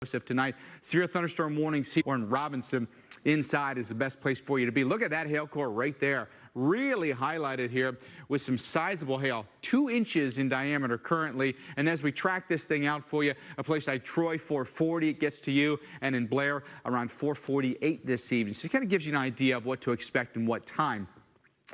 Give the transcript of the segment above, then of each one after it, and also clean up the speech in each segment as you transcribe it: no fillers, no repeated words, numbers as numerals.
Tonight, severe thunderstorm warnings here in Robinson. Inside is the best place for you to be. Look at that hail core right there. Really highlighted here with some sizable hail, 2 inches in diameter currently. And as we track this thing out for you, a place like Troy, 440, it gets to you, and in Blair, around 448 this evening. So it kind of gives you an idea of what to expect and what time.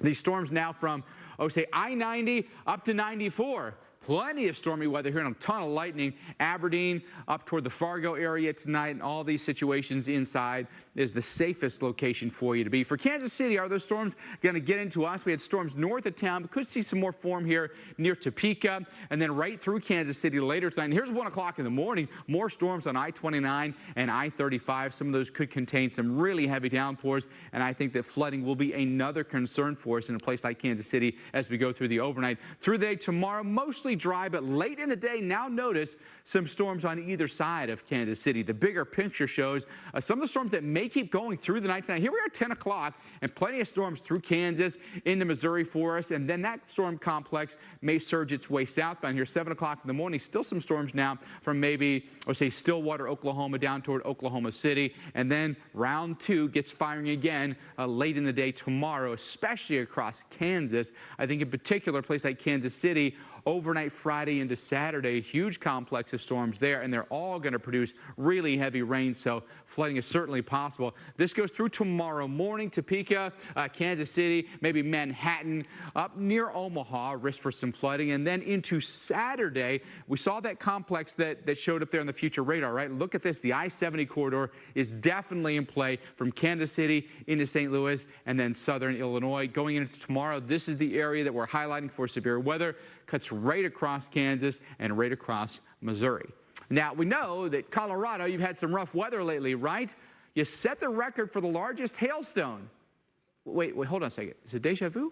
These storms now from, say, I-90 up to 94. Plenty of stormy weather here and a ton of lightning. Aberdeen up toward the Fargo area tonight, and all these situations inside is the safest location for you to be. For Kansas City, are those storms going to get into us? We had storms north of town, but could see some more form here near Topeka, and then right through Kansas City later tonight. And here's 1 o'clock in the morning. More storms on I-29 and I-35. Some of those could contain some really heavy downpours, and I think that flooding will be another concern for us in a place like Kansas City as we go through the overnight. Through the day tomorrow, mostly dry, but late in the day, now notice some storms on either side of Kansas City. The bigger picture shows some of the storms that may keep going through the night tonight. Here we are at 10 o'clock, and plenty of storms through Kansas into Missouri for us, and then that storm complex may surge its way southbound. Here 7 o'clock in the morning, still some storms now from maybe, say, Stillwater, Oklahoma, down toward Oklahoma City, and then round 2 gets firing again late in the day tomorrow, especially across Kansas. I think in particular, a place like Kansas City, overnight Friday into Saturday, huge complex of storms there, and they're all going to produce really heavy rain, so flooding is certainly possible. This goes through tomorrow morning. Topeka, Kansas City, maybe Manhattan, up near Omaha, risk for some flooding, and then into Saturday, we saw that complex that showed up there on the future radar, right? Look at this. The I-70 corridor is definitely in play from Kansas City into St. Louis and then southern Illinois. Going into tomorrow, this is the area that we're highlighting for severe weather. Cuts right across Kansas and right across Missouri. Now, we know that Colorado, you've had some rough weather lately, right? You set the record for the largest hailstone. Wait, hold on a second. Is it deja vu?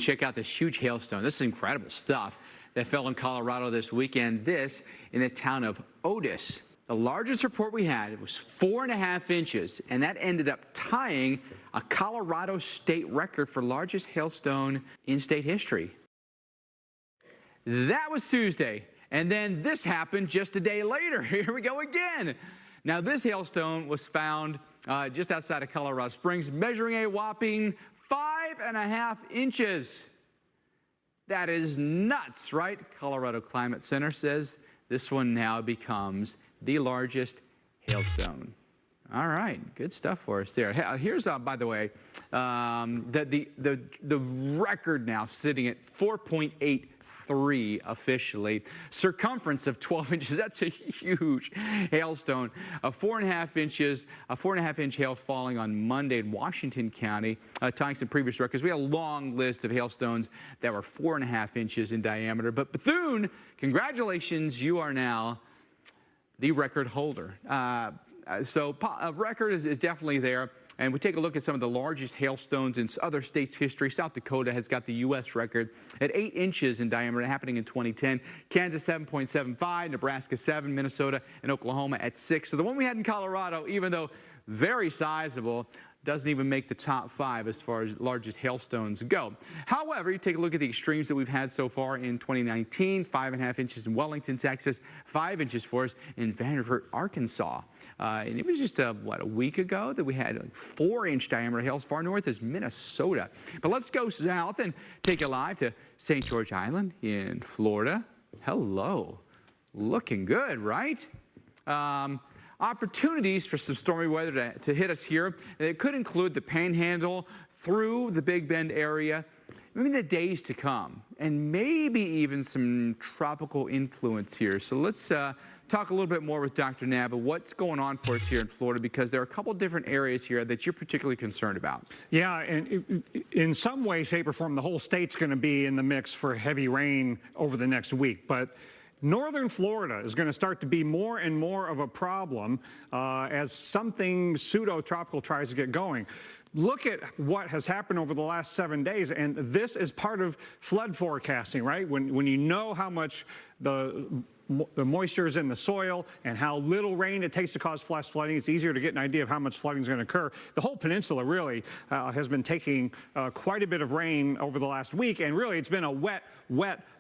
Check out this huge hailstone. This is incredible stuff that fell in Colorado this weekend. This in the town of Otis. The largest report we had was 4.5 inches, and that ended up tying a Colorado state record for largest hailstone in state history. That was Tuesday, and then this happened just a day later. Here we go again. Now, this hailstone was found just outside of Colorado Springs, measuring a whopping 5.5 inches. That is nuts, right? Colorado Climate Center says this one now becomes the largest hailstone. All right, good stuff for us there. Here's, by the way, the record now sitting at 4.83 officially. Circumference of 12 inches. That's a huge hailstone. 4.5 inches, a 4.5-inch hail falling on Monday in Washington County, tying some previous records. We had a long list of hailstones that were 4.5 inches in diameter. But Bethune, congratulations, you are now the record holder. So a record is definitely there. And we take a look at some of the largest hailstones in other states' history. South Dakota has got the U.S. record at 8 inches in diameter, happening in 2010. Kansas, 7.75, Nebraska, 7, Minnesota, and Oklahoma at 6. So the one we had in Colorado, even though very sizable, doesn't even make the top 5 as far as largest hailstones go. However, you take a look at the extremes that we've had so far in 2019, 5.5 inches in Wellington, Texas, 5 inches for us in Vanderbilt, Arkansas. And it was just, a week ago that we had 4-inch diameter hails far north as Minnesota. But let's go south and take a live to St. George Island in Florida. Hello. Looking good, right? Opportunities for some stormy weather to hit us here. It could include the Panhandle through the Big Bend area, maybe in the days to come, and maybe even some tropical influence here. So let's talk a little bit more with Dr. Nab about what's going on for us here in Florida, because there are a couple different areas here that you're particularly concerned about. Yeah, and in some way, shape, or form, the whole state's going to be in the mix for heavy rain over the next week. But northern Florida is going to start to be more and more of a problem as something pseudo-tropical tries to get going. Look at what has happened over the last 7 days, and this is part of flood forecasting, right? When you know how much the the moistures in the soil and how little rain it takes to cause flash flooding, it's easier to get an idea of how much flooding is going to occur. The whole peninsula really has been taking quite a bit of rain over the last week, and really it's been a wet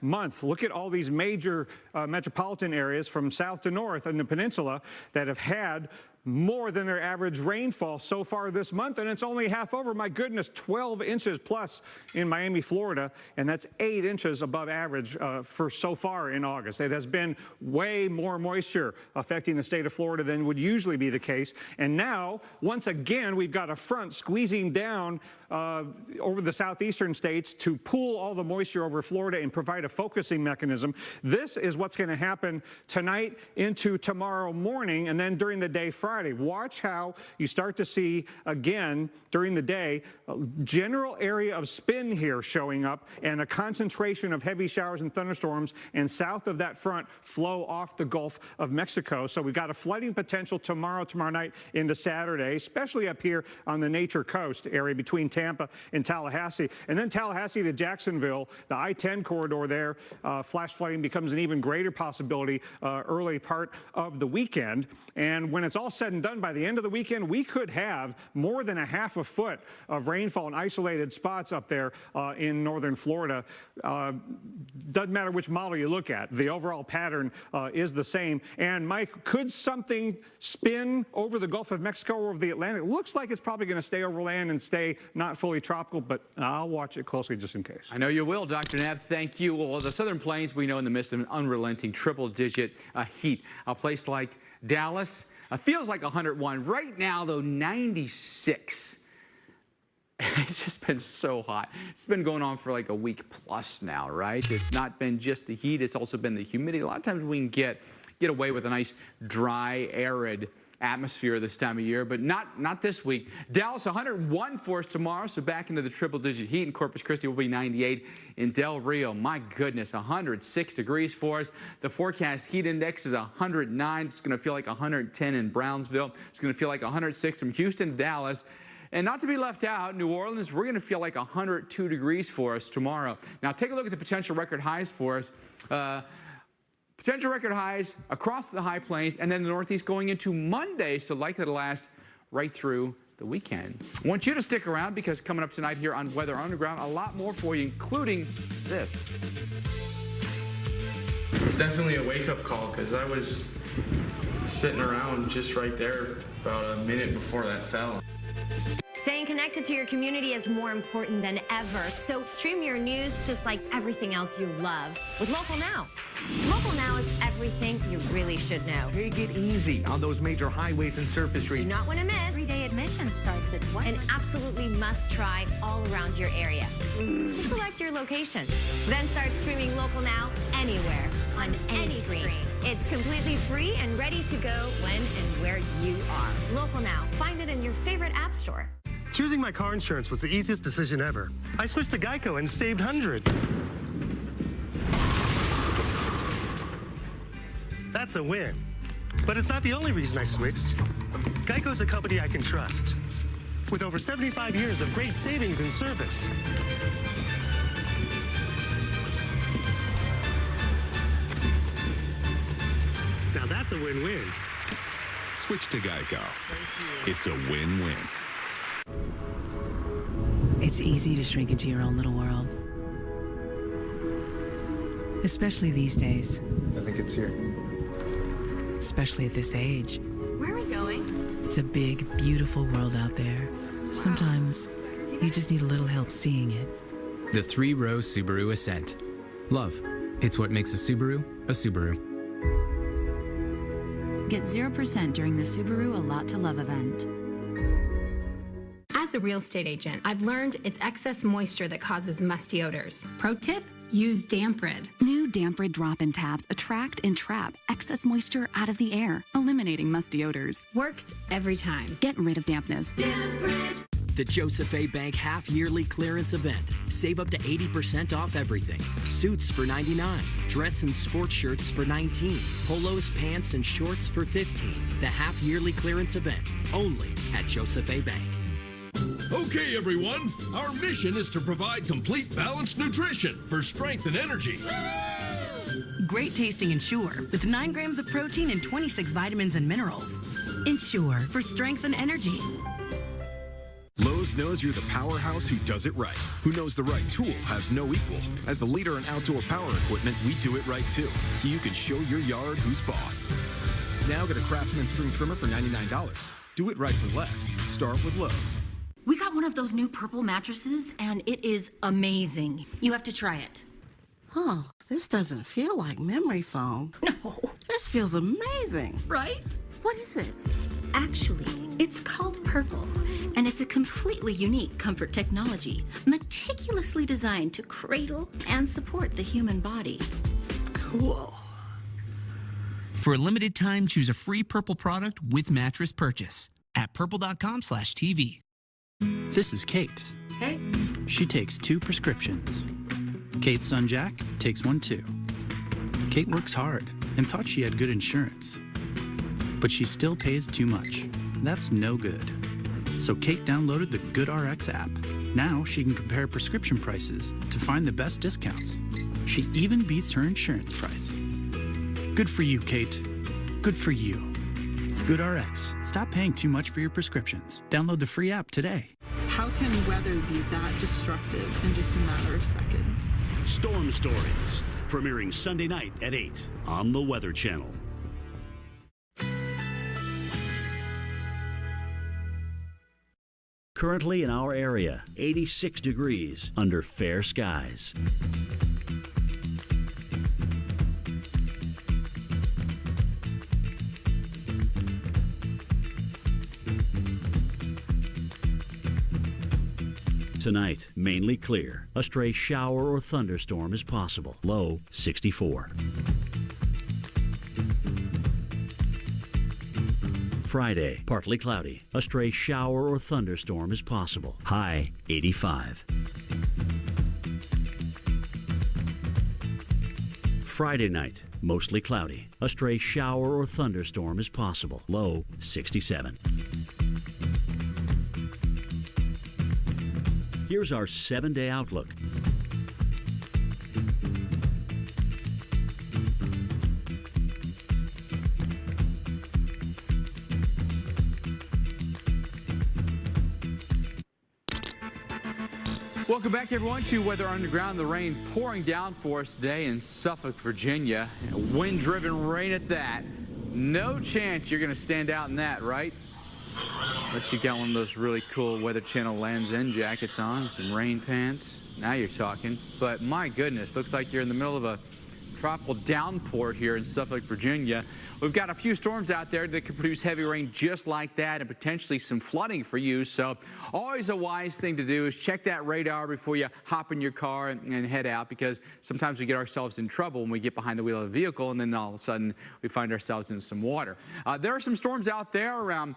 month. Look at all these major metropolitan areas from south to north in the peninsula that have had more than their average rainfall so far this month, and it's only half over. My goodness, 12 inches plus in Miami, Florida, and that's 8 inches above average for so far in August. It has been way more moisture affecting the state of Florida than would usually be the case. And now, once again, we've got a front squeezing down over the southeastern states to pool all the moisture over Florida and provide a focusing mechanism. This is what's going to happen tonight into tomorrow morning, and then during the day Friday. Watch how you start to see again during the day a general area of spin here showing up and a concentration of heavy showers and thunderstorms, and south of that front flow off the Gulf of Mexico. So we've got a flooding potential tomorrow night into Saturday, especially up here on the Nature Coast area between Tampa and Tallahassee. And then Tallahassee to Jacksonville, the I-10 corridor there, flash flooding becomes an even greater possibility early part of the weekend. And when it's all said and done, by the end of the weekend, we could have more than a half a foot of rainfall in isolated spots up there in northern Florida. Doesn't matter which model you look at. The overall pattern is the same. And Mike, could something spin over the Gulf of Mexico or over the Atlantic? It looks like it's probably going to stay over land and stay not fully tropical, but I'll watch it closely just in case. I know you will, Dr. Knapp. Thank you. Well, the Southern Plains, we know, in the midst of an unrelenting triple-digit heat. A place like Dallas feels like 101. Right now, though, 96. It's just been so hot. It's been going on for like a week plus now, right? It's not been just the heat. It's also been the humidity. A lot of times we can get away with a nice, dry, arid atmosphere this time of year, but not this week. Dallas, 101 for us tomorrow, so back into the triple-digit heat. In Corpus Christi will be 98. In Del Rio, my goodness, 106 degrees for us. The forecast heat index is 109. It's going to feel like 110 in Brownsville. It's going to feel like 106 from Houston to Dallas. And not to be left out, New Orleans, we're going to feel like 102 degrees for us tomorrow. Now, take a look at the potential record highs for us. Potential record highs across the high plains and then the Northeast going into Monday, so likely to last right through the weekend. I want you to stick around because coming up tonight here on Weather Underground, a lot more for you, including this. It's definitely a wake-up call because I was sitting around just right there about a minute before that fell. Staying connected to your community is more important than ever, so stream your news just like everything else you love with Local Now. Local Now is everything you really should know. Take it easy on those major highways and surface Do streets. not want to miss 3-day admission starts at 1. an absolutely must-try all around your area. Just select your location. Then start streaming Local Now anywhere, on any screen. It's completely free and ready to go when and where you are. Local Now. Find it in your favorite app store. Choosing my car insurance was the easiest decision ever. I switched to Geico and saved hundreds. That's a win. But it's not the only reason I switched. Geico's a company I can trust, with over 75 years of great savings and service. Now that's a win-win. Switch to Geico. It's a win-win. It's easy to shrink into your own little world. Especially these days. I think it's here. Especially at this age. Where are we going? It's a big, beautiful world out there. Sometimes you just need a little help seeing it. The 3-row Subaru Ascent. Love. It's what makes a Subaru a Subaru. Get 0% during the Subaru A Lot to Love event. As a real estate agent, I've learned it's excess moisture that causes musty odors. Pro tip, use Damp Rid. New Damp Rid drop-in tabs attract and trap excess moisture out of the air, eliminating musty odors. Works every time. Get rid of dampness. Damp Rid. The Joseph A. Bank half-yearly clearance event. Save up to 80% off everything. Suits for $99. Dress and sports shirts for $19. Polos, pants, and shorts for $15. The half-yearly clearance event. Only at Joseph A. Bank. Okay, everyone. Our mission is to provide complete balanced nutrition for strength and energy. great tasting Ensure with 9 grams of protein and 26 vitamins and minerals. Ensure for strength and energy. Lowe's knows you're the powerhouse who does it right, who knows the right tool has no equal. As a leader in outdoor power equipment, we do it right too, so you can show your yard who's boss. Now get a Craftsman string trimmer for $99. Do it right for less. Start with Lowe's. We got one of those new purple mattresses, and it is amazing. You have to try it. Oh, this doesn't feel like memory foam. No. This feels amazing. Right? What is it? Actually, it's called Purple, and it's a completely unique comfort technology, meticulously designed to cradle and support the human body. Cool. For a limited time, choose a free Purple product with mattress purchase at purple.com/TV. This is Kate. Hey. She takes 2 prescriptions. Kate's son Jack takes 1 too. Kate works hard and thought she had good insurance. But she still pays too much. That's no good. So Kate downloaded the GoodRx app. Now she can compare prescription prices to find the best discounts. She even beats her insurance price. Good for you, Kate. Good for you. GoodRx. Stop paying too much for your prescriptions. Download the free app today. How can weather be that destructive in just a matter of seconds? Storm Stories, premiering Sunday night at 8 on the Weather Channel. Currently in our area, 86 degrees under fair skies. Tonight, mainly clear. A stray shower or thunderstorm is possible. Low 64. Friday, partly cloudy. A stray shower or thunderstorm is possible. High 85. Friday night, mostly cloudy. A stray shower or thunderstorm is possible. Low 67. Here's our 7-day outlook. Welcome back, everyone, to Weather Underground. The rain pouring down for us today in Suffolk, Virginia. Wind-driven rain at that. No chance you're going to stand out in that, right? Unless you got one of those really cool Weather Channel Lands' End jackets on, some rain pants. Now you're talking. But my goodness, looks like you're in the middle of a tropical downpour here in Suffolk, Virginia. We've got a few storms out there that could produce heavy rain just like that and potentially some flooding for you. So always a wise thing to do is check that radar before you hop in your car and head out, because sometimes we get ourselves in trouble when we get behind the wheel of the vehicle and then all of a sudden we find ourselves in some water. There are some storms out there around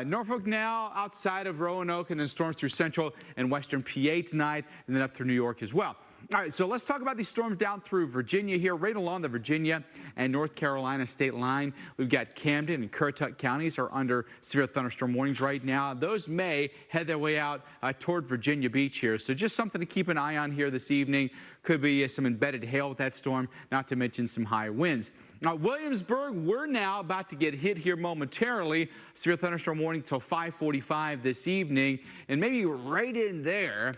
Norfolk now, outside of Roanoke, and then storms through central and western PA tonight, and then up through New York as well. All right, so let's talk about these storms down through Virginia here, right along the Virginia and North Carolina state line. We've got Camden and Currituck counties are under severe thunderstorm warnings right now. Those may head their way out toward Virginia Beach here. So just something to keep an eye on here this evening. Could be some embedded hail with that storm, not to mention some high winds. Now, Williamsburg, we're now about to get hit here momentarily. Severe thunderstorm warning till 5:45 this evening, and maybe right in there,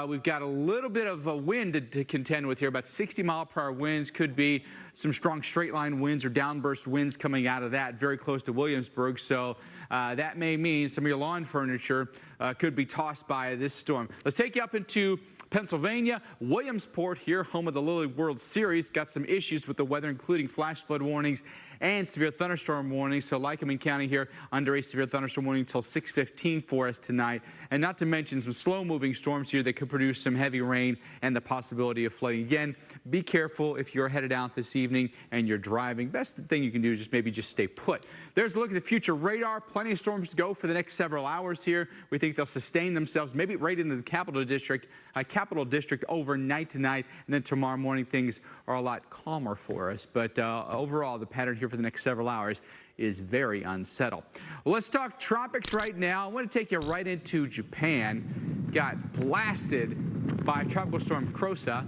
we've got a little bit of a wind to contend with here. About 60-mile-per-hour winds. Could be some strong straight-line winds or downburst winds coming out of that very close to Williamsburg. So that may mean some of your lawn furniture could be tossed by this storm. Let's take you up into Pennsylvania. Williamsport here, home of the Lily World Series, got some issues with the weather, including flash flood warnings and severe thunderstorm warnings. So Lycoming County here under a severe thunderstorm warning until 6:15 for us tonight. And not to mention some slow-moving storms here that could produce some heavy rain and the possibility of flooding. Again, be careful if you're headed out this evening and you're driving. Best thing you can do is just stay put. There's a look at the future radar. Plenty of storms to go for the next several hours here. We think they'll sustain themselves, maybe right into the Capital District overnight tonight, and then tomorrow morning things are a lot calmer for us. But overall, the pattern here for the next several hours is very unsettled. Well, let's talk tropics right now. I want to take you right into Japan. Got blasted by Tropical Storm Krosa.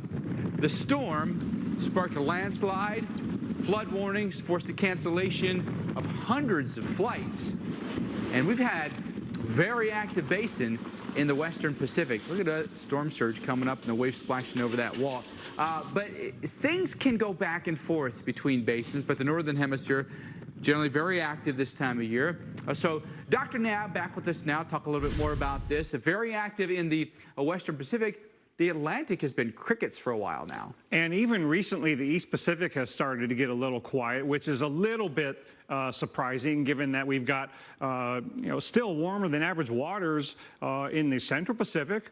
The storm sparked a landslide, flood warnings, forced the cancellation of hundreds of flights. And we've had very active basin in the western Pacific. Look at a storm surge coming up and the waves splashing over that wall. But things can go back and forth between basins, but the northern hemisphere generally very active this time of year. So Dr. Knabb back with us now, talk a little bit more about this. Very active in the western Pacific. The Atlantic has been crickets for a while now. And even recently, the East Pacific has started to get a little quiet, which is a little bit surprising, given that we've got still warmer than average waters in the Central Pacific,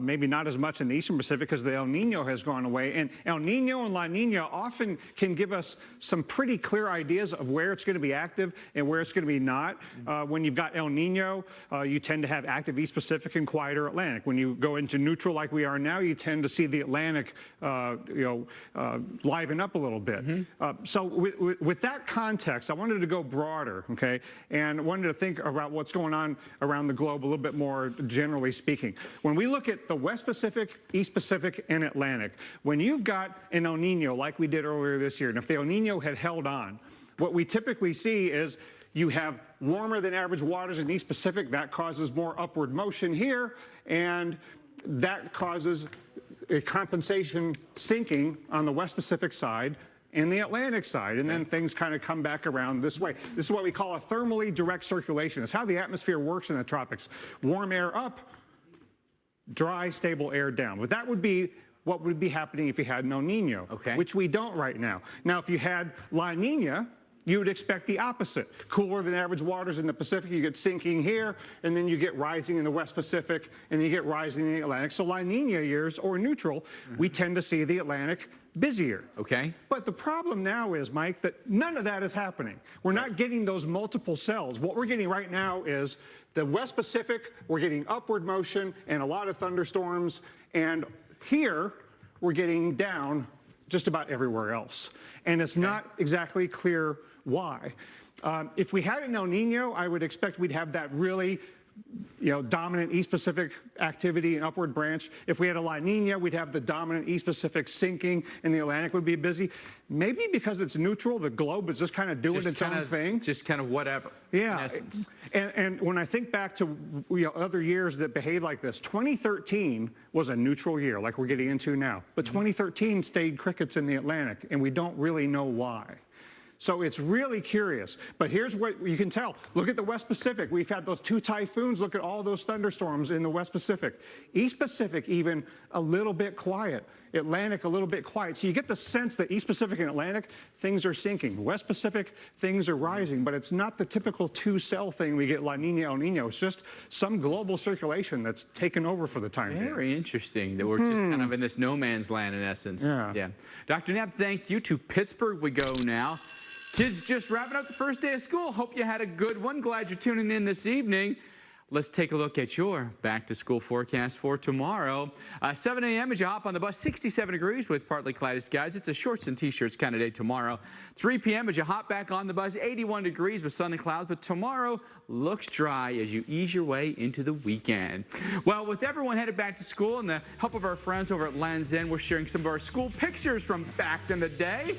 maybe not as much in the Eastern Pacific because the El Nino has gone away. And El Nino and La Nina often can give us some pretty clear ideas of where it's going to be active and where it's going to be not. When you've got El Nino, you tend to have active East Pacific and quieter Atlantic. When you go into neutral like we are now, you tend to see the Atlantic liven up a little bit. So with that context, I wanted to go broader, okay, and wanted to think about what's going on around the globe a little bit more generally speaking. When we look at the West Pacific, East Pacific, and Atlantic, when you've got an El Nino like we did earlier this year, and if the El Nino had held on, what we typically see is you have warmer than average waters in the East Pacific. That causes more upward motion here, and that causes a compensation sinking on the West Pacific side and the Atlantic side, and then things kind of come back around this way. This is what we call a thermally direct circulation. It's how the atmosphere works in the tropics. Warm air up, dry, stable air down. But that would be what would be happening if you had an El Nino, which we don't right now. Now, if you had La Nina, you would expect the opposite. Cooler than average waters in the Pacific, you get sinking here, and then you get rising in the West Pacific, and then you get rising in the Atlantic. So La Nina years, or neutral, we tend to see the Atlantic busier. Okay. But the problem now is, Mike, that none of that is happening. We're not getting those multiple cells. What we're getting right now is the West Pacific, we're getting upward motion and a lot of thunderstorms, and here we're getting down just about everywhere else. And it's not exactly clear why. If we had an El Nino, I would expect we'd have that really dominant East Pacific activity and upward branch. If we had a La Nina, we'd have the dominant East Pacific sinking and the Atlantic would be busy. Maybe because it's neutral, the globe is just kind of doing its own thing. Just kind of whatever, yeah. in essence. And when I think back to other years that behave like this, 2013 was a neutral year, like we're getting into now. But 2013 stayed crickets in the Atlantic, and we don't really know why. So it's really curious. But here's what you can tell. Look at the West Pacific. We've had those 2 typhoons. Look at all those thunderstorms in the West Pacific. East Pacific, even a little bit quiet. Atlantic, a little bit quiet. So you get the sense that East Pacific and Atlantic, things are sinking. West Pacific, things are rising. But it's not the typical 2-cell thing we get La Nina, El Nino. It's just some global circulation that's taken over for the time being. Very interesting that we're just kind of in this no man's land in essence. Yeah. Dr. Knabb, thank you. To Pittsburgh we go now. Kids just wrapping up the first day of school. Hope you had a good one. Glad you're tuning in this evening. Let's take a look at your back-to-school forecast for tomorrow. 7 a.m. as you hop on the bus, 67 degrees with partly cloudy skies. It's a shorts and T-shirts kind of day tomorrow. 3 p.m. as you hop back on the bus, 81 degrees with sun and clouds. But tomorrow looks dry as you ease your way into the weekend. Well, with everyone headed back to school and the help of our friends over at Lands' End, we're sharing some of our school pictures from back in the day.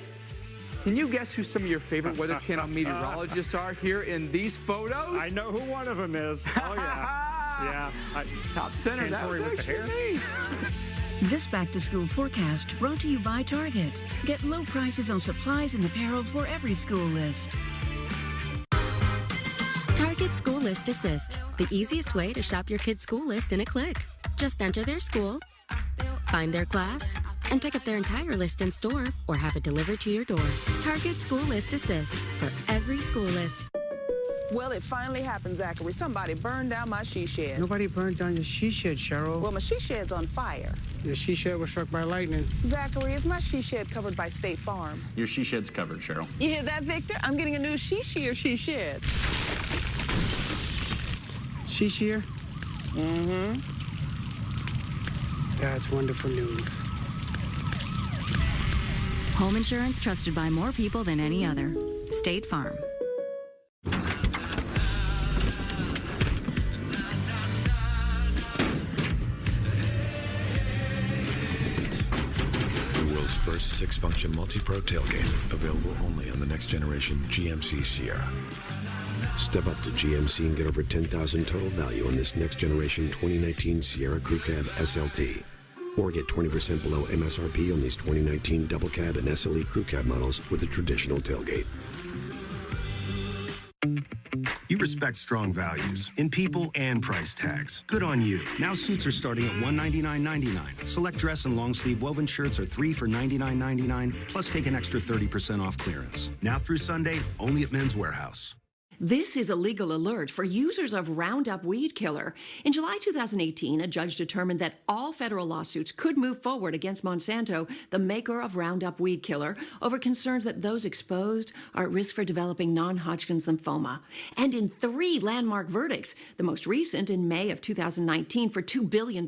Can you guess who some of your favorite Weather Channel meteorologists are here in these photos? I know who one of them is. Oh, yeah. Yeah. Top center, that was actually me. This back-to-school forecast brought to you by Target. Get low prices on supplies and apparel for every school list. Target School List Assist, the easiest way to shop your kid's school list in a click. Just enter their school, find their class, and pick up their entire list in store or have it delivered to your door. Target School List Assist for every school list. Well, it finally happened, Zachary. Somebody burned down my she shed. Nobody burned down your she shed, Cheryl. Well, my she shed's on fire. Your she shed was struck by lightning. Zachary, is my she shed covered by State Farm? Your she shed's covered, Cheryl. You hear that, Victor? I'm getting a new she shed. She shear? Mm-hmm. That's wonderful news. Home insurance trusted by more people than any other. State Farm. The world's first 6-function multi-pro tailgate, available only on the next generation GMC Sierra. Step up to GMC and get over $10,000 total value on this next generation 2019 Sierra Crew Cab SLT. Or get 20% below MSRP on these 2019 Double Cab and SLE Crew Cab models with a traditional tailgate. You respect strong values in people and price tags. Good on you. Now suits are starting at $199.99. Select dress and long sleeve woven shirts are 3 for $99.99, plus take an extra 30% off clearance. Now through Sunday, only at Men's Warehouse. This is a legal alert for users of Roundup Weed Killer. In July 2018, a judge determined that all federal lawsuits could move forward against Monsanto, the maker of Roundup Weed Killer, over concerns that those exposed are at risk for developing non-Hodgkin's lymphoma. And in 3 landmark verdicts, the most recent in May of 2019 for $2 billion,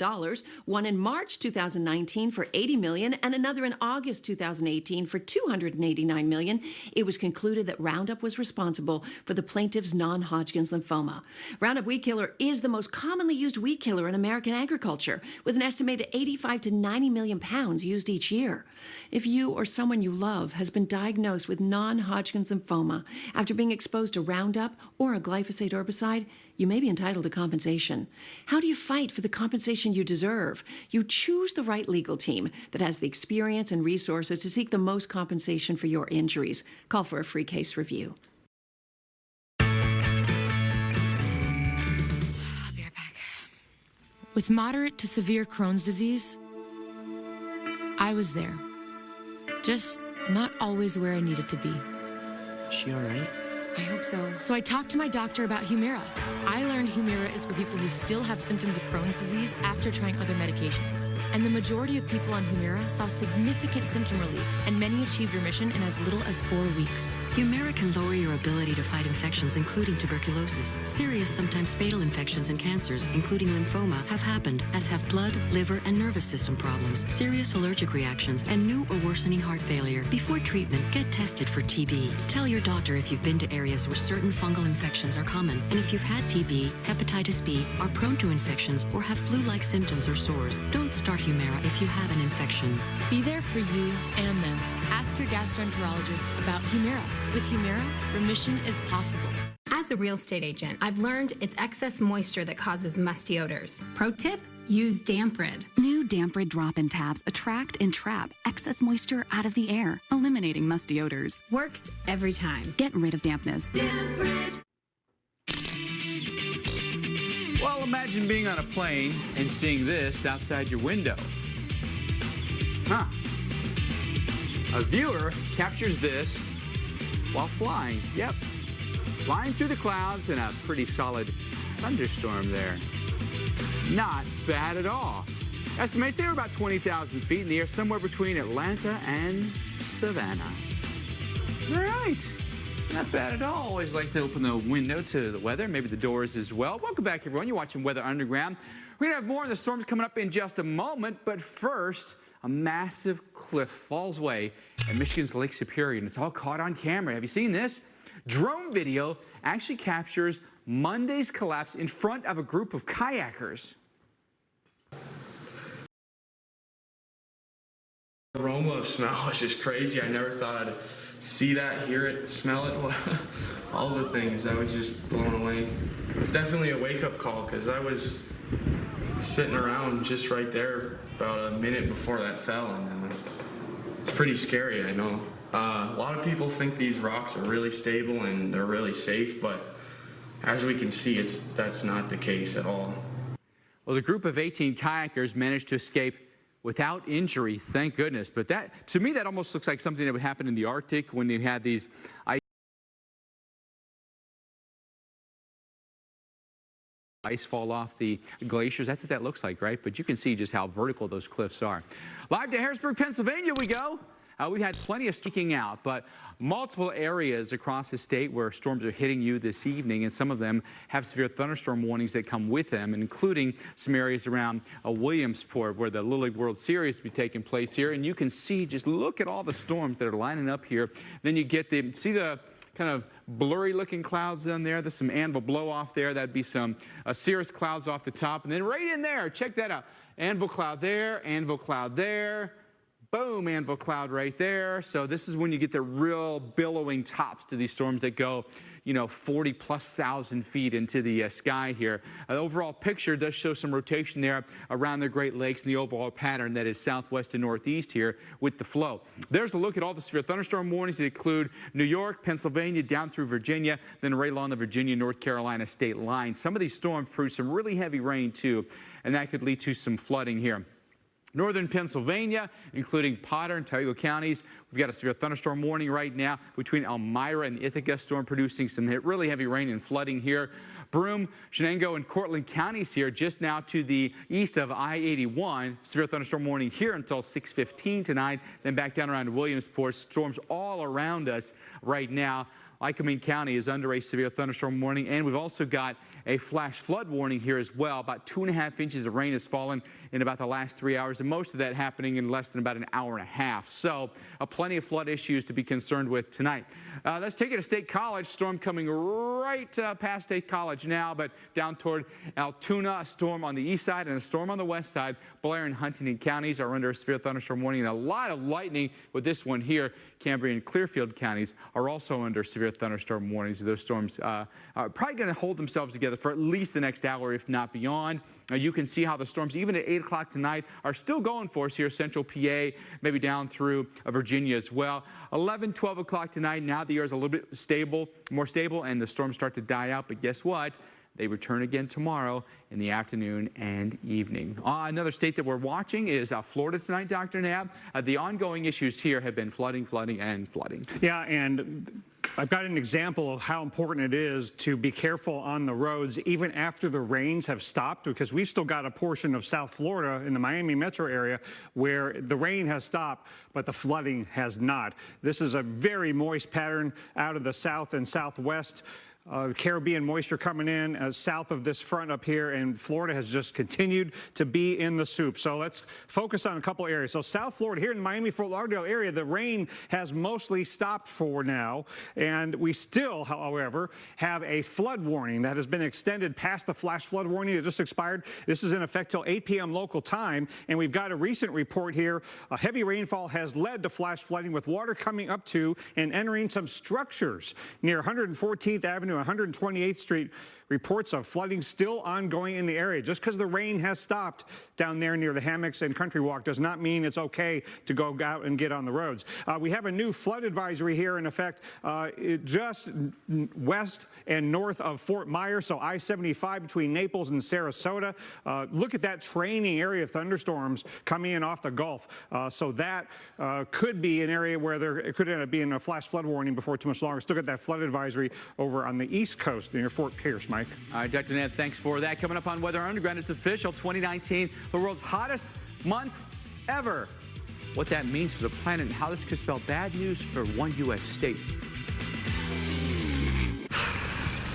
one in March 2019 for $80 million, and another in August 2018 for $289 million, it was concluded that Roundup was responsible for the plaintiff's non-Hodgkin's lymphoma. Roundup Weed Killer is the most commonly used weed killer in American agriculture, with an estimated 85 to 90 million pounds used each year. If you or someone you love has been diagnosed with non-Hodgkin's lymphoma after being exposed to Roundup or a glyphosate herbicide, you may be entitled to compensation. How do you fight for the compensation you deserve? You choose the right legal team that has the experience and resources to seek the most compensation for your injuries. Call for a free case review. With moderate to severe Crohn's disease, I was there. Just not always where I needed to be. Is she all right? I hope so. So I talked to my doctor about Humira. I learned Humira is for people who still have symptoms of Crohn's disease after trying other medications. And the majority of people on Humira saw significant symptom relief, and many achieved remission in as little as 4 weeks. Humira can lower your ability to fight infections, including tuberculosis. Serious, sometimes fatal infections and cancers, including lymphoma, have happened, as have blood, liver, and nervous system problems, serious allergic reactions, and new or worsening heart failure. Before treatment, get tested for TB. Tell your doctor if you've been to areas where certain fungal infections are common, and if you've had TB, hepatitis B, are prone to infections, or have flu-like symptoms or sores. Don't start Humira if you have an infection. Be there for you and them. Ask your gastroenterologist about Humira. With Humira, remission is possible. As a real estate agent, I've learned it's excess moisture that causes musty odors. Pro tip, use Damp Rid. New Damp Rid drop-in tabs attract and trap excess moisture out of the air, eliminating musty odors. Works every time. Get rid of dampness. Damp Rid. Well, imagine being on a plane and seeing this outside your window. Huh. A viewer captures this while flying. Yep. Flying through the clouds in a pretty solid thunderstorm there. Not bad at all. Estimates they were about 20,000 feet in the air, somewhere between Atlanta and Savannah. All right. Not bad at all. Always like to open the window to the weather, maybe the doors as well. Welcome back, everyone. You're watching Weather Underground. We're going to have more of the storms coming up in just a moment, but first, a massive cliff falls away at Michigan's Lake Superior, and it's all caught on camera. Have you seen this? Drone video actually captures Monday's collapse in front of a group of kayakers. The aroma of smell was just crazy. I never thought I'd see that, hear it, smell it, all the things. I was just blown away. It's definitely a wake-up call because I was sitting around just right there about a minute before that fell, and it's pretty scary, I know. A lot of people think these rocks are really stable and they're really safe, but as we can see, that's not the case at all. Well, the group of 18 kayakers managed to escape without injury, thank goodness. But that, to me, that almost looks like something that would happen in the Arctic when they had these ice fall off the glaciers. That's what that looks like, right? But you can see just how vertical those cliffs are. Live to Harrisburg, Pennsylvania we go. We've had plenty of sticking out, but multiple areas across the state where storms are hitting you this evening, and some of them have severe thunderstorm warnings that come with them, including some areas around Williamsport where the Little League World Series will be taking place here. And you can see, just look at all the storms that are lining up here. Then you get see the kind of blurry looking clouds down there. There's some anvil blow off there. That'd be some cirrus clouds off the top. And then right in there, check that out. Anvil cloud there, Boom, anvil cloud right there. So this is when you get the real billowing tops to these storms that go, 40,000+ feet into the sky here. The overall picture does show some rotation there around the Great Lakes and the overall pattern that is southwest to northeast here with the flow. There's a look at all the severe thunderstorm warnings that include New York, Pennsylvania, down through Virginia, then right along the Virginia-North Carolina state line. Some of these storms produce some really heavy rain too, and that could lead to some flooding here. Northern Pennsylvania, including Potter and Tioga counties. We've got a severe thunderstorm warning right now between Elmira and Ithaca, storm producing some really heavy rain and flooding here. Broome, Shenango, and Cortland counties here just now to the east of I-81. Severe thunderstorm warning here until 6:15 tonight. Then back down around Williamsport. Storms all around us right now. Lycoming County is under a severe thunderstorm warning, and we've also got a flash flood warning here as well. About 2.5 inches of rain has fallen in about the last 3 hours, and most of that happening in less than about an hour and a half. So plenty of flood issues to be concerned with tonight. Let's take it to State College. Storm coming right past State College now, but down toward Altoona, a storm on the east side and a storm on the west side. Blair and Huntington counties are under a severe thunderstorm warning, and a lot of lightning with this one here. Cambria and Clearfield counties are also under severe thunderstorm warnings. Those storms are probably going to hold themselves together for at least the next hour, if not beyond. You can see how the storms, even at 8 o'clock tonight, are still going for us here, central PA, maybe down through Virginia as well. 11, 12 o'clock tonight, now the air is a little bit more stable, and the storms start to die out. But guess what? They return again tomorrow in the afternoon and evening. Another state that we're watching is Florida tonight, Dr. Knapp. The ongoing issues here have been flooding, and flooding. Yeah, and I've got an example of how important it is to be careful on the roads even after the rains have stopped, because we've still got a portion of South Florida in the Miami metro area where the rain has stopped, but the flooding has not. This is a very moist pattern out of the south and southwest. Caribbean moisture coming in south of this front up here, and Florida has just continued to be in the soup. So let's focus on a couple areas. So South Florida, here in the Miami-Fort Lauderdale area, the rain has mostly stopped for now, and we still, however, have a flood warning that has been extended past the flash flood warning that just expired. This is in effect till 8 p.m. local time, and we've got a recent report here. A heavy rainfall has led to flash flooding with water coming up to and entering some structures near 114th Avenue, 128th Street. Reports of flooding still ongoing in the area. Just because the rain has stopped down there near the Hammocks and Country Walk does not mean it's okay to go out and get on the roads. We have a new flood advisory here in effect just west and north of Fort Myers, so I-75 between Naples and Sarasota. Look at that training area of thunderstorms coming in off the Gulf. So that could be an area where there could end up being a flash flood warning before too much longer. Still got that flood advisory over on the East Coast near Fort Pierce, Mike. All right, Dr. Ned, thanks for that. Coming up on Weather Underground, it's official, 2019, the world's hottest month ever. What that means for the planet and how this could spell bad news for one U.S. state.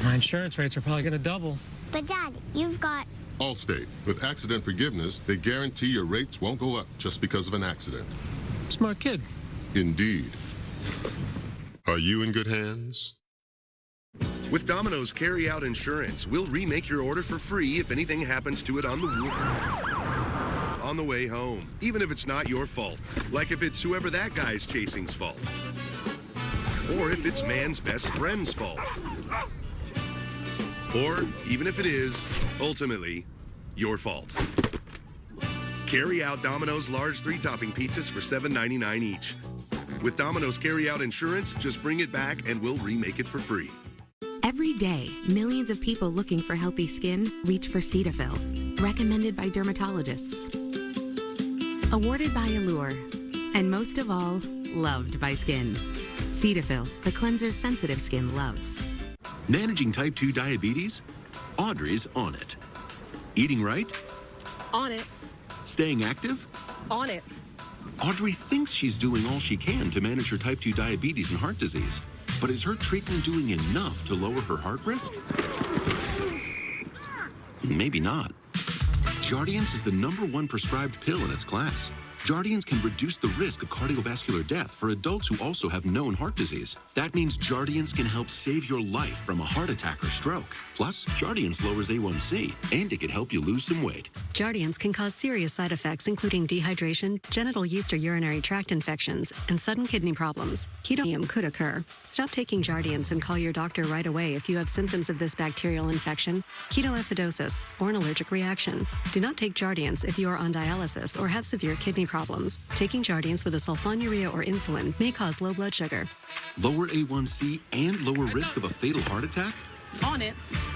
My insurance rates are probably going to double. But, Dad, you've got Allstate. With accident forgiveness, they guarantee your rates won't go up just because of an accident. Smart kid. Indeed. Are you in good hands? With Domino's Carry-Out Insurance, we'll remake your order for free if anything happens to it on the way home, even if it's not your fault. Like if it's whoever that guy's chasing's fault. Or if it's man's best friend's fault. Or even if it is, ultimately, your fault. Carry out Domino's large 3-topping pizzas for $7.99 each. With Domino's Carry-Out Insurance, just bring it back and we'll remake it for free. Every day, millions of people looking for healthy skin reach for Cetaphil, recommended by dermatologists, awarded by Allure, and most of all, loved by skin. Cetaphil, the cleanser sensitive skin loves. Managing type 2 diabetes? Audrey's on it. Eating right? On it. Staying active? On it. Audrey thinks she's doing all she can to manage her type 2 diabetes and heart disease. But is her treatment doing enough to lower her heart risk? Maybe not. Jardiance is the #1 prescribed pill in its class. Jardiance can reduce the risk of cardiovascular death for adults who also have known heart disease. That means Jardiance can help save your life from a heart attack or stroke. Plus, Jardiance lowers A1C, and it can help you lose some weight. Jardiance can cause serious side effects, including dehydration, genital yeast or urinary tract infections, and sudden kidney problems. Ketonium could occur. Stop taking Jardiance and call your doctor right away if you have symptoms of this bacterial infection, ketoacidosis, or an allergic reaction. Do not take Jardiance if you are on dialysis or have severe kidney problems. Taking Jardiance with a sulfonylurea or insulin may cause low blood sugar. Lower A1C and lower risk of a fatal heart attack? On it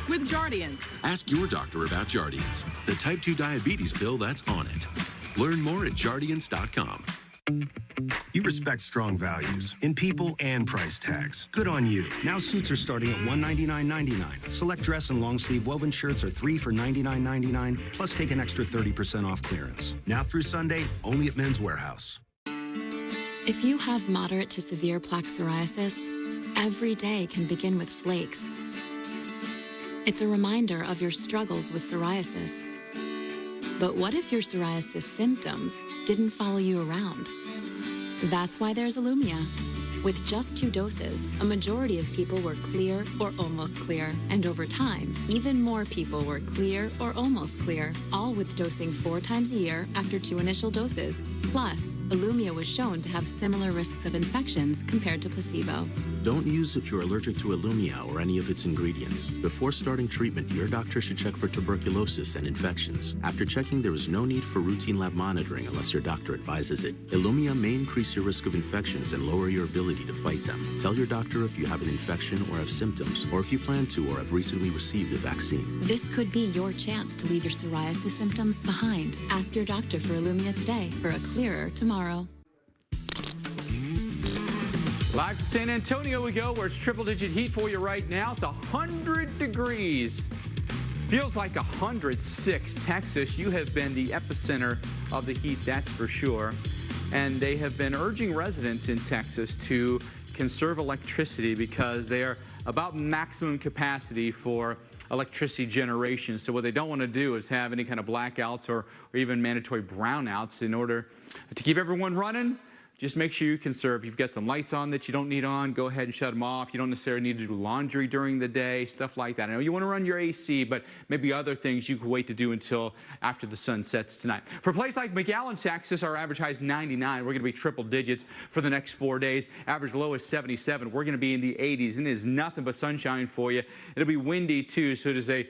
with Jardiance. Ask your doctor about Jardiance, the type 2 diabetes pill that's on it. Learn more at Jardiance.com. You respect strong values in people and price tags. Good on you. Now suits are starting at $199.99. Select dress and long sleeve woven shirts are 3 for $99.99, plus take an extra 30% off clearance. Now through Sunday, only at Men's Warehouse. If you have moderate to severe plaque psoriasis, every day can begin with flakes. It's a reminder of your struggles with psoriasis. But what if your psoriasis symptoms didn't follow you around? That's why there's Illumia. With just 2 doses, a majority of people were clear or almost clear. And over time, even more people were clear or almost clear, all with dosing 4 times a year after 2 initial doses. Plus, Illumia was shown to have similar risks of infections compared to placebo. Don't use if you're allergic to Illumia or any of its ingredients. Before starting treatment, your doctor should check for tuberculosis and infections. After checking, there is no need for routine lab monitoring unless your doctor advises it. Illumia may increase your risk of infections and lower your ability to fight them. Tell your doctor if you have an infection or have symptoms, or if you plan to or have recently received a vaccine. This could be your chance to leave your psoriasis symptoms behind. Ask your doctor for Illumia today for a clearer tomorrow. Live to San Antonio we go, where it's triple-digit heat for you right now. It's 100 degrees. Feels like 106. Texas, you have been the epicenter of the heat, that's for sure. And they have been urging residents in Texas to conserve electricity because they are about maximum capacity for electricity generation. So what they don't want to do is have any kind of blackouts or even mandatory brownouts. In order to keep everyone running, just make sure you conserve. You've got some lights on that you don't need on, go ahead and shut them off. You don't necessarily need to do laundry during the day, stuff like that. I know you want to run your AC, but maybe other things you could wait to do until after the sun sets tonight. For a place like McAllen, Texas, our average high is 99. We're going to be triple digits for the next 4 days. Average low is 77. We're going to be in the 80s, and it is nothing but sunshine for you. It'll be windy, too, so it is a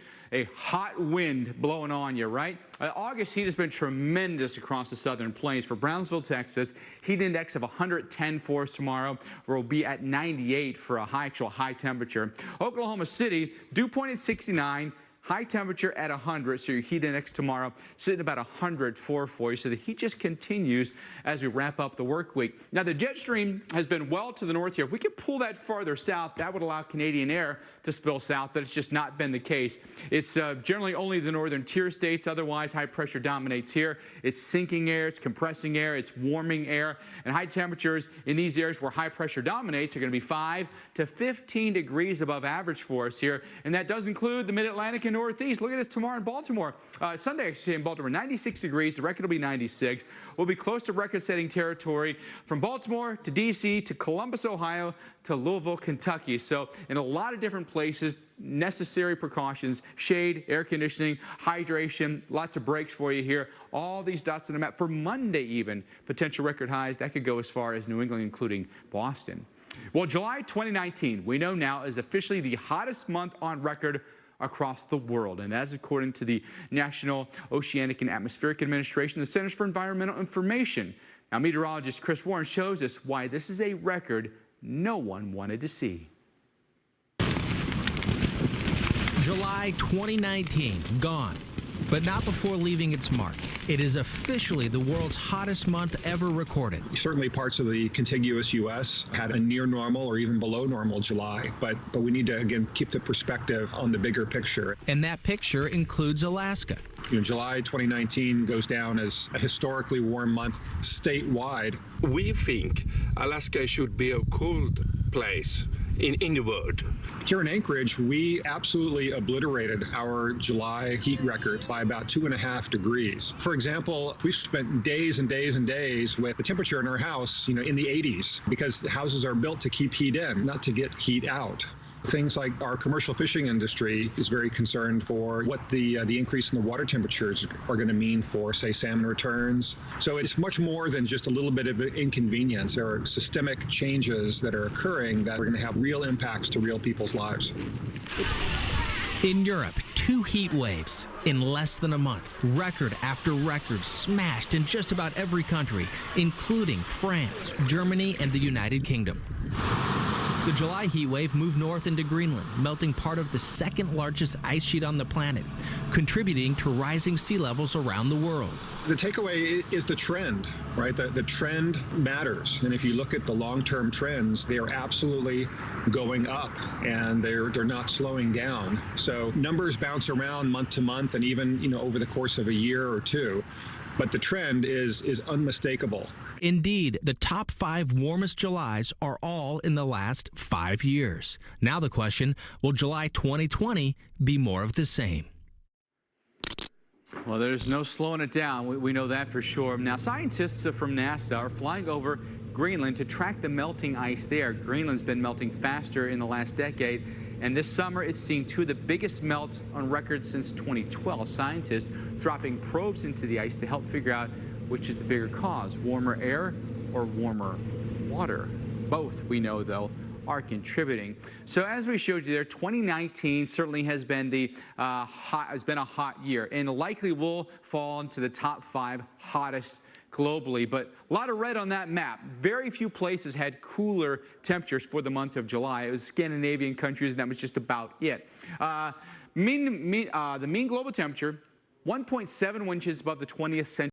hot wind blowing on you, right? August heat has been tremendous across the southern plains. For Brownsville, Texas, heat index of 110 for us tomorrow. We'll be at 98 for a actual high temperature. Oklahoma City, dew point at 69. High temperature at 100, so your heat index tomorrow sitting about 104 for you. So the heat just continues as we wrap up the work week. Now the jet stream has been well to the north here. If we could pull that farther south, that would allow Canadian air to spill south, but it's just not been the case. It's generally only the northern tier states. Otherwise, high pressure dominates here. It's sinking air, it's compressing air, it's warming air, and high temperatures in these areas where high pressure dominates are going to be 5 to 15 degrees above average for us here, and that does include the mid-Atlantic and Northeast. Look at us tomorrow in Baltimore. Sunday, actually, in Baltimore, 96 degrees. The record will be 96. We'll be close to record-setting territory from Baltimore to D.C. to Columbus, Ohio to Louisville, Kentucky. So in a lot of different places, necessary precautions, shade, air conditioning, hydration, lots of breaks for you here. All these dots on the map. For Monday even, potential record highs, that could go as far as New England, including Boston. Well, July 2019, we know now, is officially the hottest month on record across the world, and that's according to the National Oceanic and Atmospheric Administration, the Centers for Environmental Information. Now, meteorologist Chris Warren shows us why this is a record no one wanted to see. July 2019, gone, but not before leaving its mark. It is officially the world's hottest month ever recorded. Certainly parts of the contiguous U.S. had a near normal or even below normal July, but we need to, again, keep the perspective on the bigger picture. And that picture includes Alaska. July 2019 goes down as a historically warm month statewide. We think Alaska should be a cold place, in the world. Here in Anchorage, we absolutely obliterated our July heat record by about 2.5 degrees. For example, we've spent days and days and days with the temperature in our house, in the 80s, because houses are built to keep heat in, not to get heat out. Things like our commercial fishing industry is very concerned for what the increase in the water temperatures are going to mean for, say, salmon returns. So it's much more than just a little bit of inconvenience. There are systemic changes that are occurring that are going to have real impacts to real people's lives. In Europe, 2 heat waves in less than a month. Record after record smashed in just about every country, including France, Germany, and the United Kingdom. The July heat wave moved north into Greenland, melting part of the second largest ice sheet on the planet, contributing to rising sea levels around the world. The takeaway is the trend, right? The trend matters. And if you look at the long-term trends, they are absolutely going up and they're not slowing down. So numbers bounce around month to month and even, over the course of a year or two. But the trend is unmistakable. Indeed, the top 5 warmest Julys are all in the last 5 years. Now the question, will July 2020 be more of the same? Well, there's no slowing it down. We know that for sure. Now, scientists from NASA are flying over Greenland to track the melting ice there. Greenland's been melting faster in the last decade, and this summer it's seeing 2 of the biggest melts on record since 2012. Scientists dropping probes into the ice to help figure out which is the bigger cause, warmer air or warmer water. Both, we know, though, are contributing. So as we showed you there, 2019 certainly has been a hot year, and likely will fall into the top 5 hottest globally. But a lot of red on that map. Very few places had cooler temperatures for the month of July. It was Scandinavian countries, and that was just about it. The mean global temperature, 1.7 inches above the 20th century.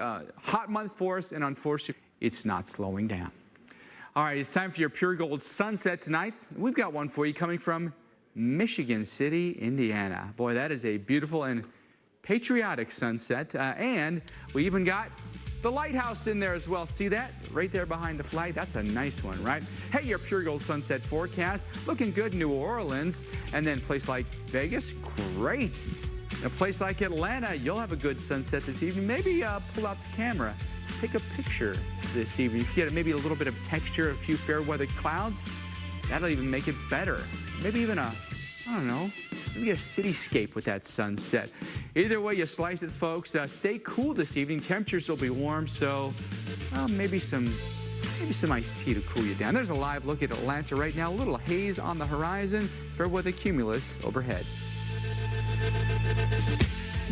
Hot month for us, and unfortunately, it's not slowing down. All right, it's time for your Pure Gold sunset tonight. We've got one for you coming from Michigan City, Indiana. Boy, that is a beautiful and patriotic sunset. And we even got the lighthouse in there as well. See that? Right there behind the flag. That's a nice one, right? Hey, your Pure Gold sunset forecast. Looking good in New Orleans. And then a place like Vegas, great. In a place like Atlanta, you'll have a good sunset this evening. Maybe pull out the camera, take a picture this evening. If you get maybe a little bit of texture, a few fair weather clouds, that'll even make it better. Maybe even maybe a cityscape with that sunset. Either way you slice it, folks, stay cool this evening. Temperatures will be warm, so maybe some iced tea to cool you down. There's a live look at Atlanta right now. A little haze on the horizon, fair weather cumulus overhead.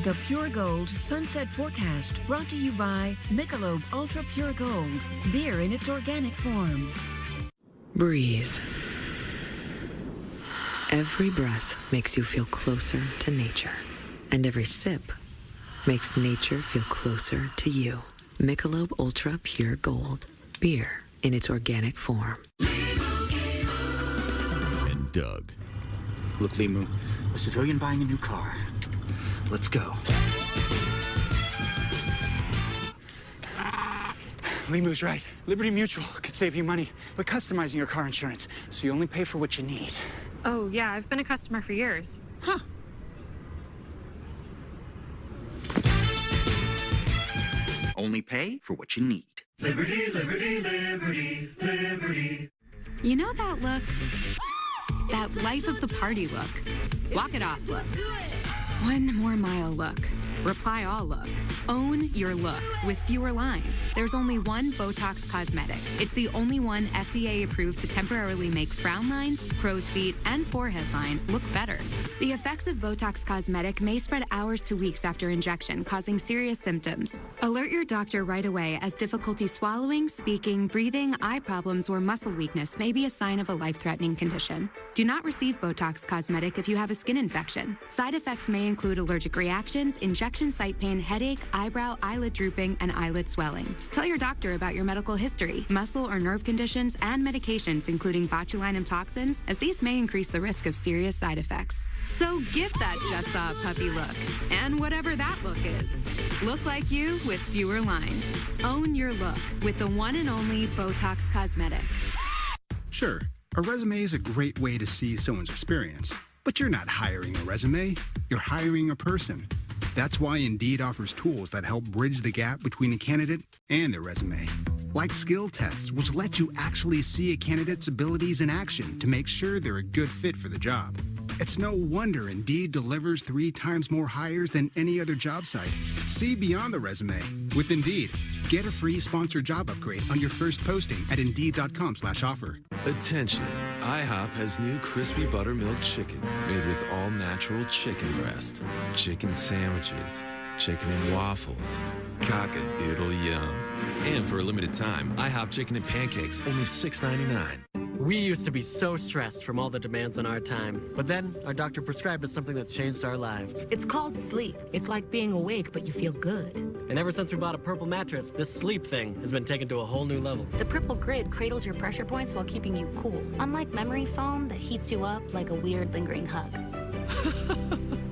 The Pure Gold Sunset Forecast, brought to you by Michelob Ultra Pure Gold, beer in its organic form. Breathe. Every breath makes you feel closer to nature, and every sip makes nature feel closer to you. Michelob Ultra Pure Gold, beer in its organic form. And Doug. Look, Limu, a civilian buying a new car. Let's go. Limu's right. Liberty Mutual could save you money by customizing your car insurance, so you only pay for what you need. Oh, yeah, I've been a customer for years. Huh. Only pay for what you need. Liberty, liberty, liberty, liberty. You know that look? That life of the party look. Walk it off look. 1 more mile look. Reply all look. Own your look with fewer lines. There's only one Botox cosmetic. It's the only one FDA approved to temporarily make frown lines, crow's feet, and forehead lines look better. The effects of Botox cosmetic may spread hours to weeks after injection, causing serious symptoms. Alert your doctor right away, as difficulty swallowing, speaking, breathing, eye problems, or muscle weakness may be a sign of a life-threatening condition. Do not receive Botox cosmetic if you have a skin infection. Side effects may include allergic reactions, injection injection site pain, headache, eyebrow, eyelid drooping, and eyelid swelling. Tell your doctor about your medical history, muscle or nerve conditions, and medications, including botulinum toxins, as these may increase the risk of serious side effects. So give that just saw a puppy look, and whatever that look is. Look like you with fewer lines. Own your look with the one and only Botox Cosmetic. Sure, a resume is a great way to see someone's experience, but you're not hiring a resume, you're hiring a person. That's why Indeed offers tools that help bridge the gap between a candidate and their resume. Like skill tests, which let you actually see a candidate's abilities in action to make sure they're a good fit for the job. It's no wonder Indeed delivers 3 times more hires than any other job site. See beyond the resume with Indeed. Get a free sponsored job upgrade on your first posting at Indeed.com/offer. Attention, IHOP has new crispy buttermilk chicken made with all natural chicken breast, chicken sandwiches, chicken and waffles, cock-a-doodle yum. And for a limited time, IHOP chicken and pancakes, only $6.99. We used to be so stressed from all the demands on our time, but then our doctor prescribed us something that changed our lives. It's called sleep. It's like being awake, but you feel good. And ever since we bought a Purple mattress, this sleep thing has been taken to a whole new level. The Purple Grid cradles your pressure points while keeping you cool, unlike memory foam that heats you up like a weird lingering hug.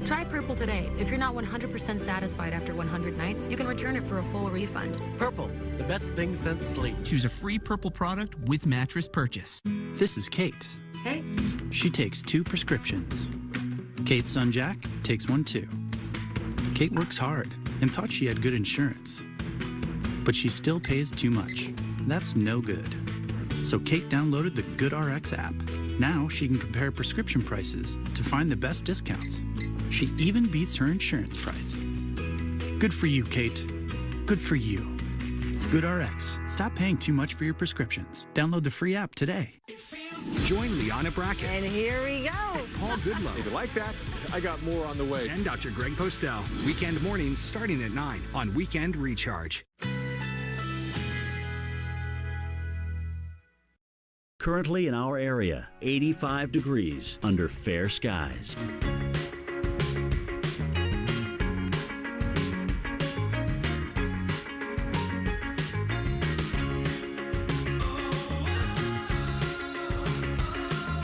Try Purple today. If you're not 100% satisfied after 100 nights, you can return it for a full refund. Purple, the best thing since sleep. Choose a free Purple product with mattress purchase. This is Kate. Hey. She takes 2 prescriptions. Kate's son Jack takes 1 too. Kate works hard and thought she had good insurance. But she still pays too much. That's no good. So Kate downloaded the GoodRx app. Now she can compare prescription prices to find the best discounts. She even beats her insurance price. Good for you, Kate. Good for you. GoodRx. Stop paying too much for your prescriptions. Download the free app today. Join Liana Brackett. And here we go. Paul Goodlow. If you like that, I got more on the way. And Dr. Greg Postel. Weekend mornings starting at 9 on Weekend Recharge. Currently in our area, 85 degrees under fair skies.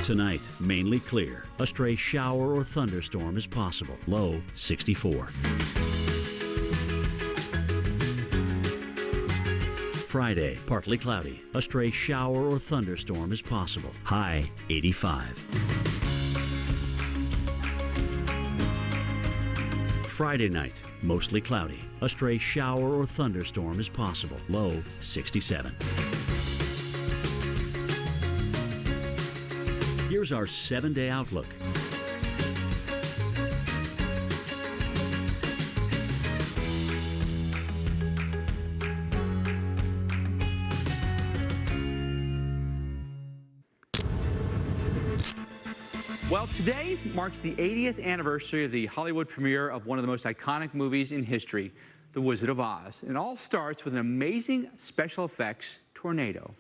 Tonight, mainly clear. A stray shower or thunderstorm is possible. Low 64. Friday, partly cloudy. A stray shower or thunderstorm is possible. High 85. Friday night, mostly cloudy. A stray shower or thunderstorm is possible. Low 67. Here's our 7-day outlook. Well, today marks the 80th anniversary of the Hollywood premiere of one of the most iconic movies in history, The Wizard of Oz. And it all starts with an amazing special effects tornado.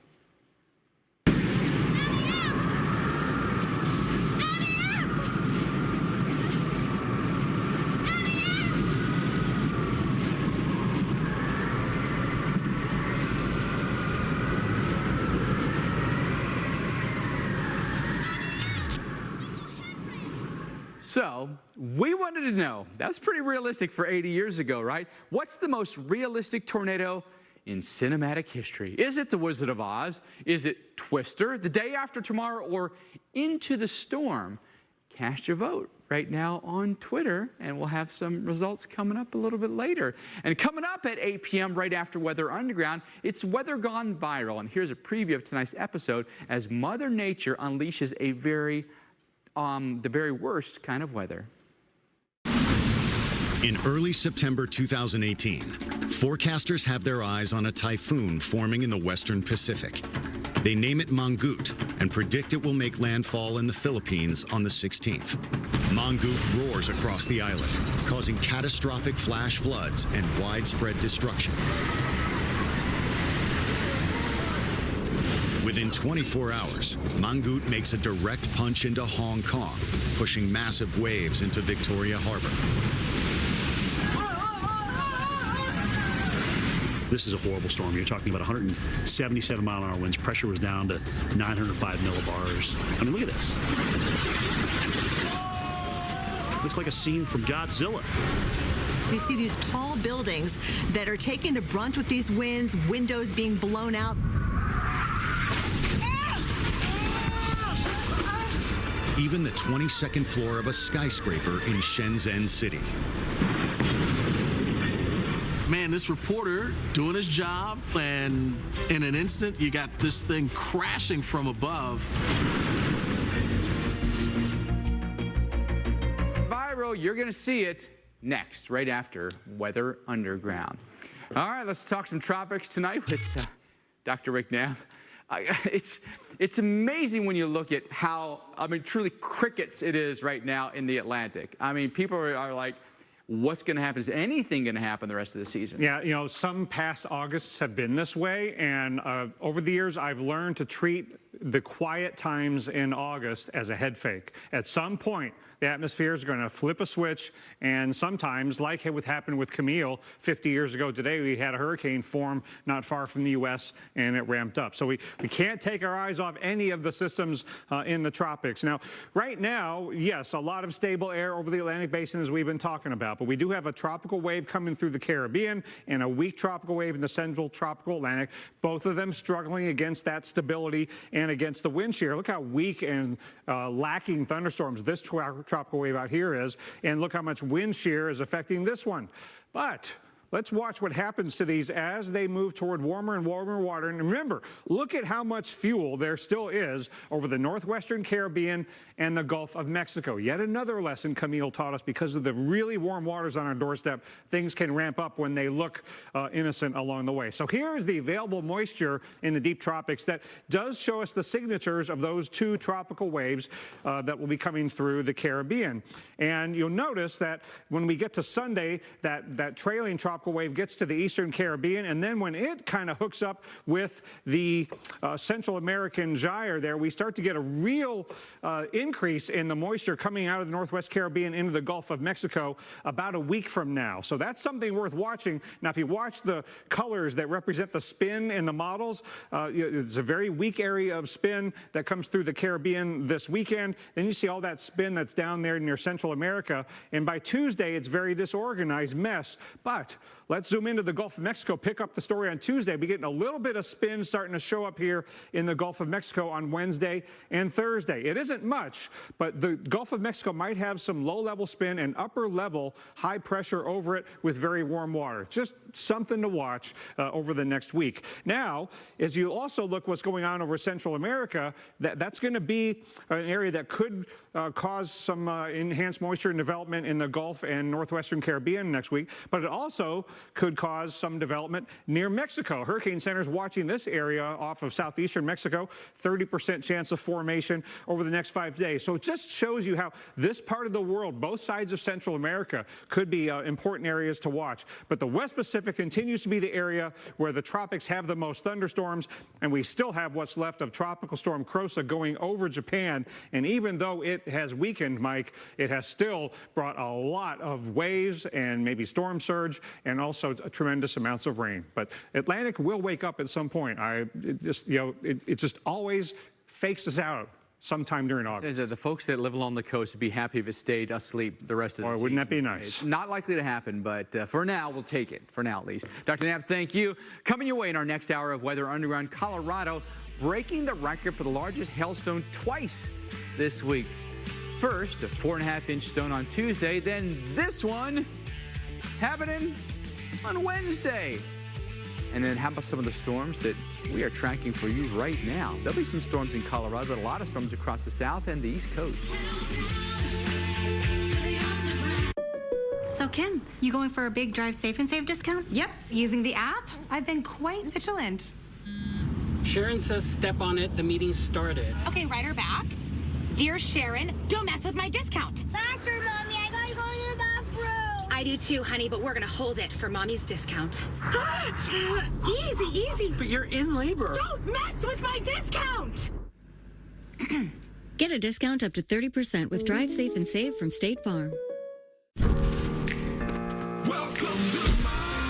So, we wanted to know, that's pretty realistic for 80 years ago, right? What's the most realistic tornado in cinematic history? Is it The Wizard of Oz? Is it Twister, The Day After Tomorrow, or Into the Storm? Cast your vote right now on Twitter, and we'll have some results coming up a little bit later. And coming up at 8 p.m. right after Weather Underground, it's Weather Gone Viral. And here's a preview of tonight's episode as Mother Nature unleashes a the very worst kind of weather. In early September 2018, forecasters have their eyes on a typhoon forming in the western Pacific. They name it Mongoot and predict it will make landfall in the Philippines on the 16th. Mongoot roars across the island, causing catastrophic flash floods and widespread destruction. Within 24 hours, Mongoot makes a direct punch into Hong Kong, pushing massive waves into Victoria Harbor. This is a horrible storm. You're talking about 177 mile-an-hour winds. Pressure was down to 905 millibars. I mean, look at this. Looks like a scene from Godzilla. You see these tall buildings that are taking the brunt with these winds, windows being blown out. Even the 22nd floor of a skyscraper in Shenzhen City. Man, this reporter doing his job, and in an instant, you got this thing crashing from above. Viral, you're going to see it next, right after Weather Underground. All right, let's talk some tropics tonight with Dr. Rick Knapp. It's amazing when you look at how, truly crickets it is right now in the Atlantic. People are like, what's going to happen? Is anything going to happen the rest of the season? Yeah, some past Augusts have been this way, and over the years I've learned to treat the quiet times in August as a head fake. At some point, the atmosphere is going to flip a switch, and sometimes, like what happened with Camille 50 years ago today, we had a hurricane form not far from the U.S., and it ramped up. So we can't take our eyes off any of the systems in the tropics. Now, right now, yes, a lot of stable air over the Atlantic Basin, as we've been talking about, but we do have a tropical wave coming through the Caribbean and a weak tropical wave in the central tropical Atlantic, both of them struggling against that stability and against the wind shear. Look how weak and lacking thunderstorms this tropical wave out here is, and look how much wind shear is affecting this one. But let's watch what happens to these as they move toward warmer and warmer water. And remember, look at how much fuel there still is over the northwestern Caribbean and the Gulf of Mexico. Yet another lesson Camille taught us: because of the really warm waters on our doorstep, things can ramp up when they look innocent along the way. So here is the available moisture in the deep tropics that does show us the signatures of those two tropical waves that will be coming through the Caribbean. And you'll notice that when we get to Sunday, that trailing tropical wave gets to the eastern Caribbean, and then when it kind of hooks up with the Central American gyre there, we start to get a real increase in the moisture coming out of the northwest Caribbean into the Gulf of Mexico about a week from now. So that's something worth watching. Now, if you watch the colors that represent the spin in the models, it's a very weak area of spin that comes through the Caribbean this weekend. Then you see all that spin that's down there near Central America, and by Tuesday, it's very disorganized mess. But let's zoom into the Gulf of Mexico, pick up the story on Tuesday. We're getting a little bit of spin starting to show up here in the Gulf of Mexico on Wednesday and Thursday. It isn't much, but the Gulf of Mexico might have some low-level spin and upper-level high pressure over it with very warm water. Just something to watch over the next week. Now, as you also look what's going on over Central America, that's going to be an area that could cause some enhanced moisture and development in the Gulf and northwestern Caribbean next week, but it also could cause some development near Mexico. Hurricane Center's watching this area off of southeastern Mexico, 30% chance of formation over the next 5 days. So it just shows you how this part of the world, both sides of Central America, could be important areas to watch. But the West Pacific continues to be the area where the tropics have the most thunderstorms, and we still have what's left of Tropical Storm Krosa going over Japan. And even though it has weakened, Mike, it has still brought a lot of waves and maybe storm surge and also tremendous amounts of rain. But Atlantic will wake up at some point. It just always fakes us out sometime during August. The folks that live along the coast would be happy if it stayed asleep the rest of the season. Wouldn't that be nice? It's not likely to happen, but for now, we'll take it. For now, at least. Dr. Knapp, thank you. Coming your way in our next hour of Weather Underground, Colorado breaking the record for the largest hailstone twice this week. First, a 4.5-inch stone on Tuesday, then this one happening on Wednesday. And then how about some of the storms that we are tracking for you right now? There'll be some storms in Colorado, but a lot of storms across the south and the east coast. So Kim, you going for a big Drive Safe and Save discount? Yep, using the app. I've been quite vigilant. Sharon says step on it, the meeting started. Okay, write her back. Dear Sharon, don't mess with my discount. Faster, Mommy, I gotta go to the bathroom. I do too, honey, but we're gonna hold it for Mommy's discount. Easy, easy. But you're in labor. Don't mess with my discount! Get a discount up to 30% with Drive Safe and Save from State Farm. Welcome to my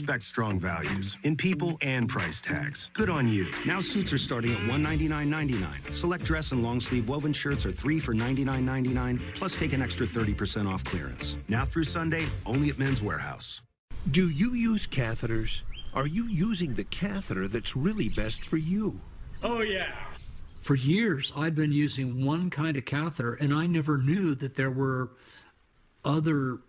respect strong values in people and price tags. Good on you. Now suits are starting at $199.99. Select dress and long sleeve woven shirts are 3 for $99.99, plus take an extra 30% off clearance. Now through Sunday, only at Men's Warehouse. Do you use catheters? Are you using the catheter that's really best for you? Oh, yeah. For years, I'd been using one kind of catheter, and I never knew that there were other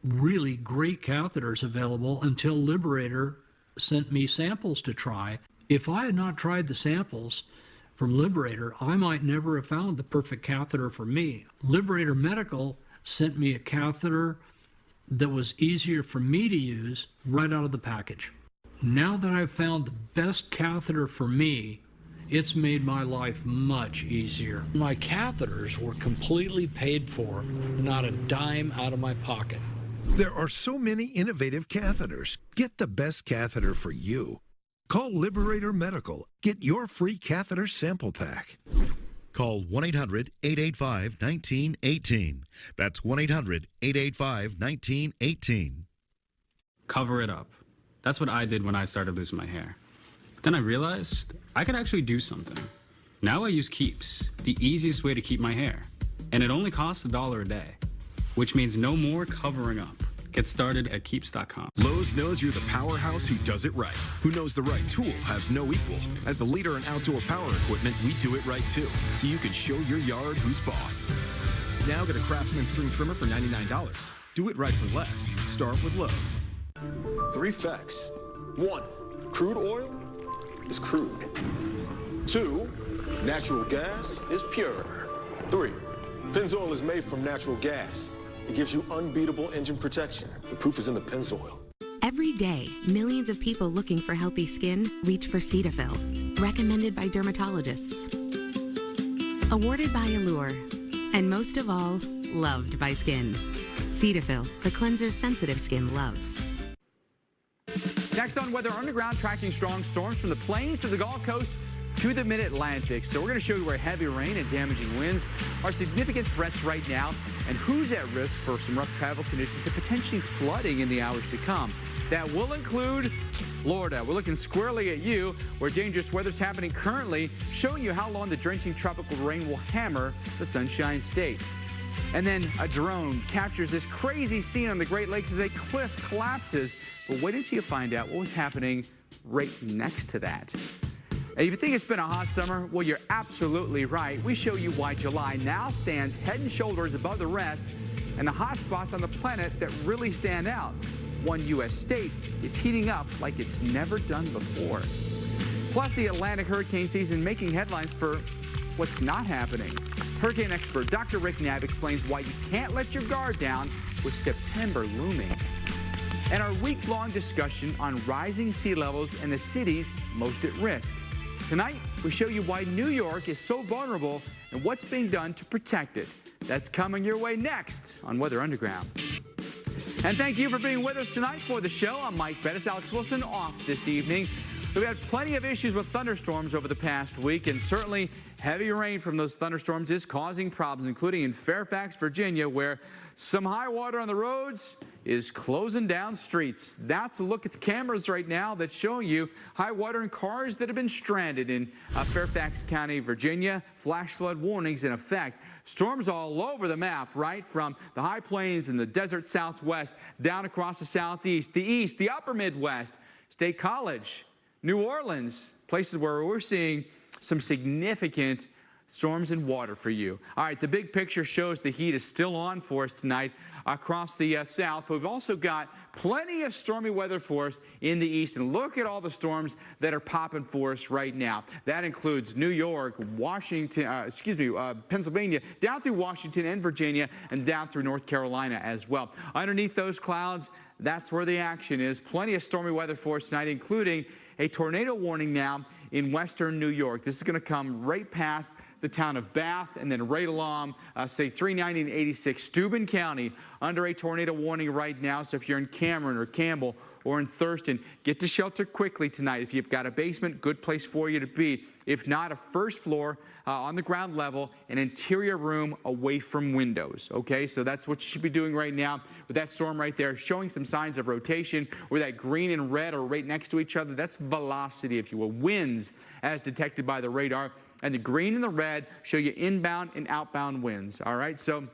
really great catheters available until Liberator sent me samples to try. If I had not tried the samples from Liberator, I might never have found the perfect catheter for me. Liberator Medical sent me a catheter that was easier for me to use right out of the package. Now that I've found the best catheter for me, it's made my life much easier. My catheters were completely paid for, not a dime out of my pocket. There are so many innovative catheters. Get the best catheter for you. Call Liberator Medical. Get your free catheter sample pack. Call 1-800-885-1918. That's 1-800-885-1918. Cover it up. That's what I did when I started losing my hair. But then I realized I could actually do something. Now I use Keeps, the easiest way to keep my hair. And it only costs $1 a day, which means no more covering up. Get started at Keeps.com. Lowe's knows you're the powerhouse who does it right, who knows the right tool has no equal. As a leader in outdoor power equipment, we do it right too, so you can show your yard who's boss. Now get a Craftsman string trimmer for $99. Do it right for less. Start with Lowe's. 3 facts. 1, crude oil is crude. 2, natural gas is pure. 3, Pennzoil is made from natural gas. It gives you unbeatable engine protection. The proof is in the Pennzoil. Every day, millions of people looking for healthy skin reach for Cetaphil, recommended by dermatologists, awarded by Allure, and most of all, loved by skin. Cetaphil, the cleanser sensitive skin loves. Next on Weather Underground, tracking strong storms from the plains to the Gulf Coast to the mid-Atlantic. So we're going to show you where heavy rain and damaging winds are significant threats right now and who's at risk for some rough travel conditions and potentially flooding in the hours to come. That will include Florida. We're looking squarely at you, where dangerous weather's happening currently, showing you how long the drenching tropical rain will hammer the Sunshine State. And then a drone captures this crazy scene on the Great Lakes as a cliff collapses. But wait until you find out what was happening right next to that. If you think it's been a hot summer, well, you're absolutely right. We show you why July now stands head and shoulders above the rest and the hot spots on the planet that really stand out. One U.S. state is heating up like it's never done before. Plus, the Atlantic hurricane season making headlines for what's not happening. Hurricane expert Dr. Rick Knabb explains why you can't let your guard down with September looming. And our week-long discussion on rising sea levels and the cities most at risk. Tonight, we show you why New York is so vulnerable and what's being done to protect it. That's coming your way next on Weather Underground. And thank you for being with us tonight for the show. I'm Mike Bettis. Alex Wilson off this evening. We've had plenty of issues with thunderstorms over the past week, and certainly heavy rain from those thunderstorms is causing problems, including in Fairfax, Virginia, where some high water on the roads is closing down streets. That's a look at cameras right now that's showing you high water and cars that have been stranded in Fairfax County, Virginia. Flash flood warnings in effect. Storms all over the map, right? From the high plains and the desert southwest down across the southeast, the east, the upper Midwest, State College, New Orleans, places where we're seeing some significant storms and water for you. All right, the big picture shows the heat is still on for us tonight across the south, but we've also got plenty of stormy weather for us in the east. And look at all the storms that are popping for us right now. That includes New York, Washington, Pennsylvania, down through Washington and Virginia, and down through North Carolina as well. Underneath those clouds, that's where the action is. Plenty of stormy weather for us tonight, including a tornado warning now in western New York. This is going to come right past the town of Bath, and then right along, say 390 and 86, Steuben County, under a tornado warning right now. So if you're in Cameron or Campbell or in Thurston, get to shelter quickly tonight. If you've got a basement, good place for you to be. If not, a first floor on the ground level, an interior room away from windows. Okay, so that's what you should be doing right now with that storm right there, showing some signs of rotation where that green and red are right next to each other. That's velocity, if you will, winds as detected by the radar. And the green and the red show you inbound and outbound winds. All right, so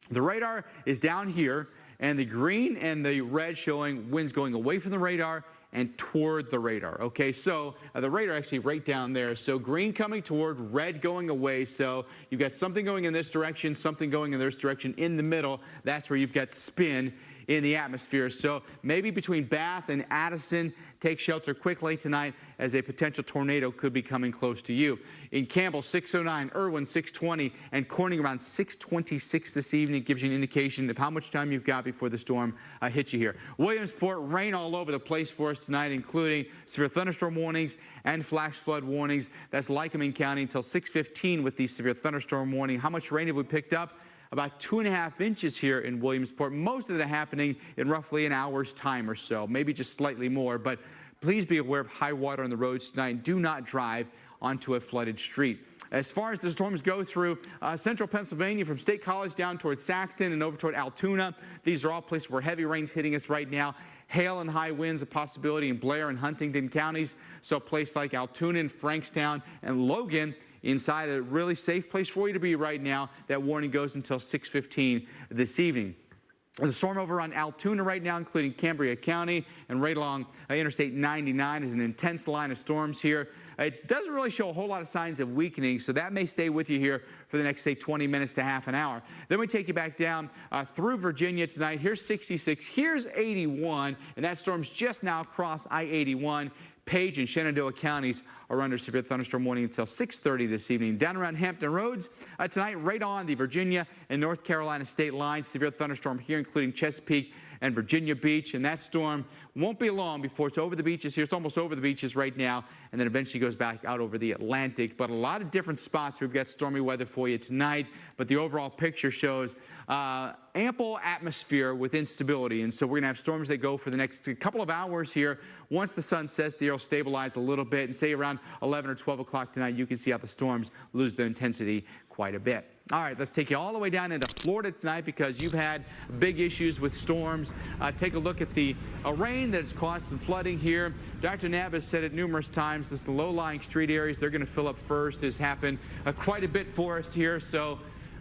the radar is down here, and the green and the red showing winds going away from the radar and toward the radar. Okay, so the radar actually right down there. So green coming toward, red going away. So you've got something going in this direction, something going in this direction. In the middle, that's where you've got spin in the atmosphere. So maybe between Bath and Addison, take shelter quickly tonight as a potential tornado could be coming close to you. In Campbell, 609, Irwin, 620, and Corning around 626 this evening. Gives you an indication of how much time you've got before the storm hits you here. Williamsport, rain all over the place for us tonight, including severe thunderstorm warnings and flash flood warnings. That's Lycoming County until 6:15 with the severe thunderstorm warning. How much rain have we picked up? About 2.5 inches here in Williamsport. Most of it happening in roughly an hour's time or so, maybe just slightly more. But please be aware of high water on the roads tonight. Do not drive onto a flooded street. As far as the storms go through central Pennsylvania, from State College down towards Saxton and over toward Altoona, these are all places where heavy rain's hitting us right now. Hail and high winds a possibility in Blair and Huntington counties. So a place like Altoona and Frankstown and Logan inside a really safe place for you to be right now. That warning goes until 6:15 this evening. There's a storm over on Altoona right now, including Cambria County, and right along Interstate 99 is an intense line of storms here. It doesn't really show a whole lot of signs of weakening, so that may stay with you here for the next, say, 20 minutes to half an hour. Then we take you back down through Virginia tonight. Here's 66, here's 81, and that storm's just now across I-81. Page and Shenandoah counties are under severe thunderstorm warning until 6:30 this evening. Down around Hampton Roads tonight, right on the Virginia and North Carolina state line. Severe thunderstorm here, including Chesapeake and Virginia Beach. And that storm won't be long before it's over the beaches here. It's almost over the beaches right now, and then eventually goes back out over the Atlantic. But a lot of different spots. We've got stormy weather for you tonight, but the overall picture shows ample atmosphere with instability. And so we're going to have storms that go for the next couple of hours here. Once the sun sets, the air will stabilize a little bit, and say around 11 or 12 o'clock tonight, you can see how the storms lose their intensity quite a bit. All right, let's take you all the way down into Florida tonight because you've had big issues with storms. Take a look at the rain that has caused some flooding here. Dr. Knabb has said it numerous times. This low-lying street areas, they're going to fill up first. Has happened quite a bit for us here. So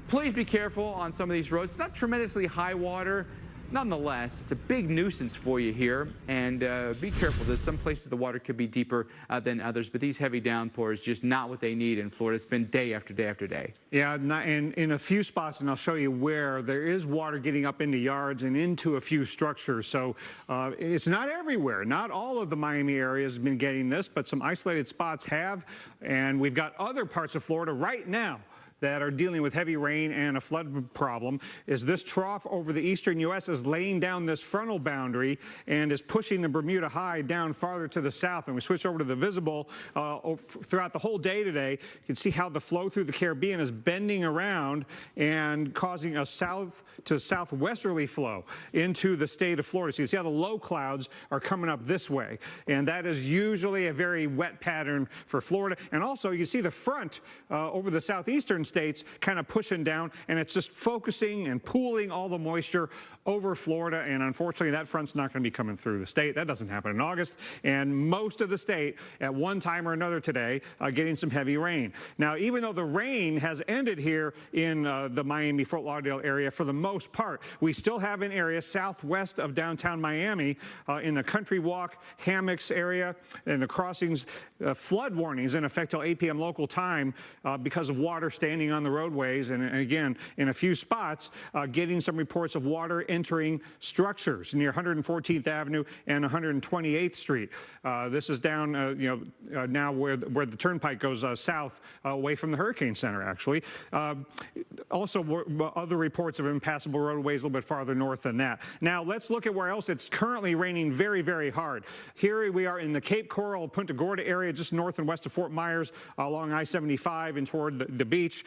please be careful on some of these roads. It's not tremendously high water. Nonetheless, it's a big nuisance for you here, and be careful. There's some places the water could be deeper than others, but these heavy downpours just not what they need in Florida. It's been day after day after day. Yeah, and in a few spots, and I'll show you where, there is water getting up into yards and into a few structures. So it's not everywhere. Not all of the Miami area has been getting this, but some isolated spots have, and we've got other parts of Florida right now that are dealing with heavy rain and a flood problem. Is this trough over the eastern U.S. is laying down this frontal boundary and is pushing the Bermuda High down farther to the south. And we switch over to the visible throughout the whole day today. You can see how the flow through the Caribbean is bending around and causing a south to southwesterly flow into the state of Florida. So you see how the low clouds are coming up this way. And that is usually a very wet pattern for Florida. And also you see the front over the southeastern states kind of pushing down, and it's just focusing and pooling all the moisture over Florida, and unfortunately that front's not going to be coming through the state. That doesn't happen in August, and most of the state at one time or another today getting some heavy rain. Now, even though the rain has ended here in the Miami-Fort Lauderdale area for the most part, we still have an area southwest of downtown Miami in the Country Walk, Hammocks area, and the crossings, flood warnings in effect till 8 p.m. local time because of water standing standing on the roadways, and again, in a few spots, getting some reports of water entering structures near 114th Avenue and 128th Street. This is down, now where the turnpike goes south away from the Hurricane Center, actually. Also, other reports of impassable roadways a little bit farther north than that. Now, let's look at where else it's currently raining very, very hard. Here we are in the Cape Coral, Punta Gorda area, just north and west of Fort Myers, along I-75 and toward the beach.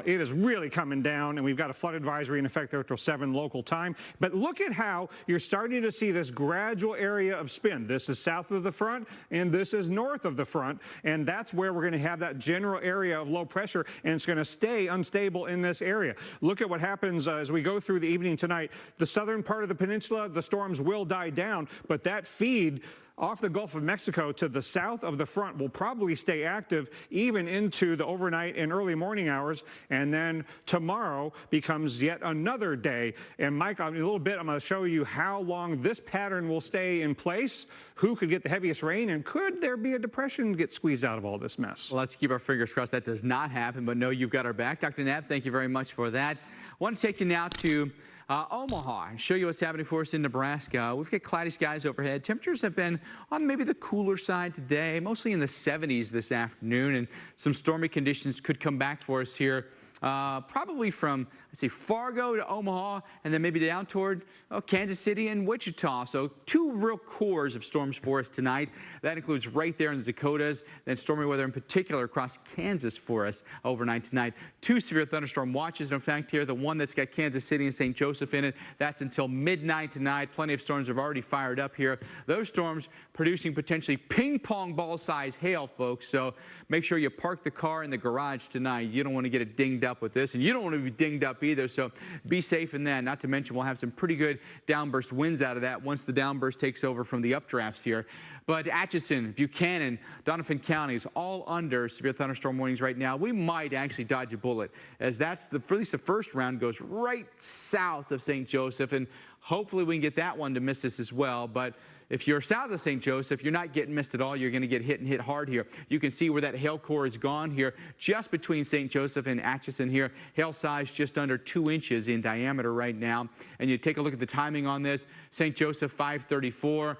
It is really coming down, and we've got a flood advisory in effect there till 7 local time. But look at how you're starting to see this gradual area of spin. This is south of the front, and this is north of the front, and that's where we're going to have that general area of low pressure, and it's going to stay unstable in this area. Look at what happens as we go through the evening tonight. The southern part of the peninsula, the storms will die down, but that feed off the Gulf of Mexico to the south of the front will probably stay active even into the overnight and early morning hours, and then tomorrow becomes yet another day. And Mike, in a little bit, I'm going to show you how long this pattern will stay in place, who could get the heaviest rain, and could there be a depression get squeezed out of all this mess? Well, let's keep our fingers crossed that does not happen, but no, you've got our back. Dr. Knapp, thank you very much for that. I want to take you now to Omaha and show you what's happening for us in Nebraska. We've got cloudy skies overhead. Temperatures have been on maybe the cooler side today, mostly in the 70s this afternoon, and some stormy conditions could come back for us here. Probably from, let's see, Fargo to Omaha, and then maybe down toward Kansas City and Wichita. So 2 real cores of storms for us tonight. That includes right there in the Dakotas, then stormy weather in particular across Kansas for us overnight tonight. 2 severe thunderstorm watches, in fact, here. The one that's got Kansas City and St. Joseph in it, that's until midnight tonight. Plenty of storms have already fired up here. Those storms producing potentially ping-pong ball-size hail, folks. So make sure you park the car in the garage tonight. You don't want to get it dinged up with this, and you don't want to be dinged up either, so be safe in that. Not to mention we'll have some pretty good downburst winds out of that once the downburst takes over from the updrafts here. But Atchison, Buchanan, Donovan counties all under severe thunderstorm warnings right now. We might actually dodge a bullet, as that's at least the first round goes right south of St. Joseph, and hopefully we can get that one to miss us as well. But if you're south of St. Joseph, you're not getting missed at all. You're going to get hit and hit hard here. You can see where that hail core is gone here, just between St. Joseph and Atchison here. Hail size just under 2 inches in diameter right now. And you take a look at the timing on this. St. Joseph 534,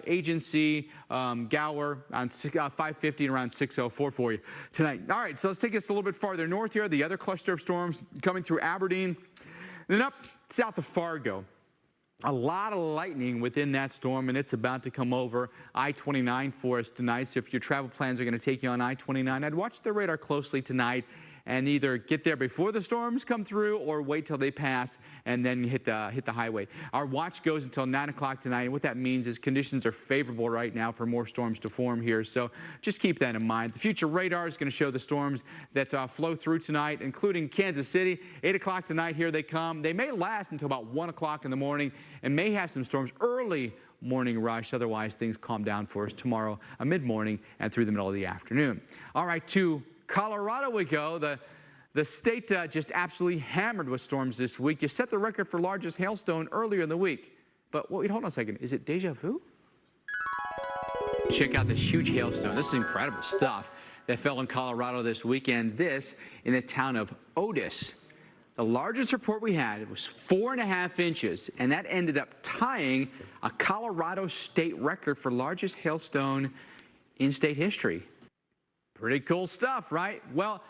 Agency, Gower on 550 and around 604 for you tonight. All right, so let's take us a little bit farther north here. The other cluster of storms coming through Aberdeen. Then up south of Fargo. A lot of lightning within that storm, and it's about to come over I-29 for us tonight. So if your travel plans are going to take you on I-29, I'd watch the radar closely tonight and either get there before the storms come through or wait till they pass and then hit the highway. Our watch goes until 9 o'clock tonight, and what that means is conditions are favorable right now for more storms to form here. So just keep that in mind. The future radar is going to show the storms that flow through tonight, including Kansas City. 8 o'clock tonight, here they come. They may last until about 1 o'clock in the morning and may have some storms early morning rush. Otherwise, things calm down for us tomorrow, mid-morning and through the middle of the afternoon. All right, to Colorado we go. The state just absolutely hammered with storms this week. You set the record for largest hailstone earlier in the week. But wait, hold on a second. Is it deja vu? Check out this huge hailstone. This is incredible stuff that fell in Colorado this weekend. This in the town of Otis. The largest report we had, it was 4.5 inches, and that ended up tying a Colorado state record for largest hailstone in state history. Pretty cool stuff, right? Well,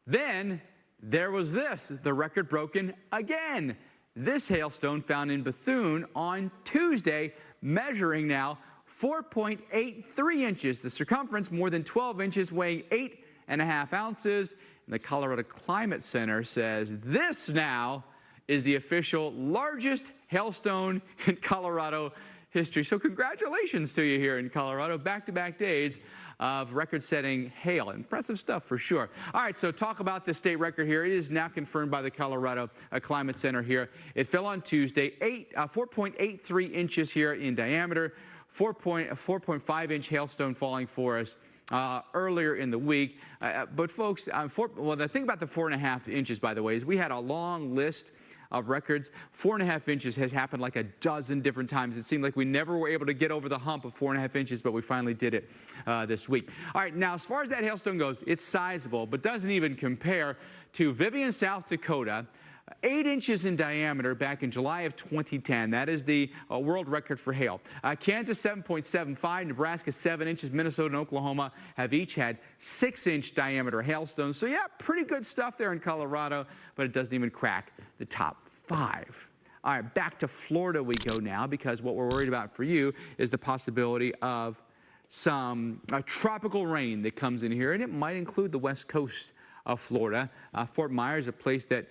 then there was this, the record broken again. This hailstone found in Bethune on Tuesday, measuring now 4.83 inches. The circumference more than 12 inches, weighing 8.5 ounces. And the Colorado Climate Center says this now is the official largest hailstone in Colorado history. So congratulations to you here in Colorado. Back-to-back days of record-setting hail. Impressive stuff for sure. All right, so talk about this state record here. It is now confirmed by the Colorado Climate Center here. It fell on Tuesday, 4.83 inches here in diameter, 4.5-inch hailstone falling for us earlier in the week. But folks, well, the thing about the 4.5 inches, by the way, is we had a long list of records. 4.5 inches has happened like a dozen different times. It seemed like we never were able to get over the hump of 4.5 inches, but we finally did it this week. All right, now as far as that hailstone goes, it's sizable, but doesn't even compare to Vivian, South Dakota. 8 inches in diameter back in July of 2010. That is the world record for hail. Kansas 7.75, Nebraska 7 inches, Minnesota and Oklahoma have each had 6-inch diameter hailstones. So yeah, pretty good stuff there in Colorado, but it doesn't even crack the top 5. All right, back to Florida we go now, because what we're worried about for you is the possibility of some tropical rain that comes in here, and it might include the west coast of Florida. Fort Myers, a place that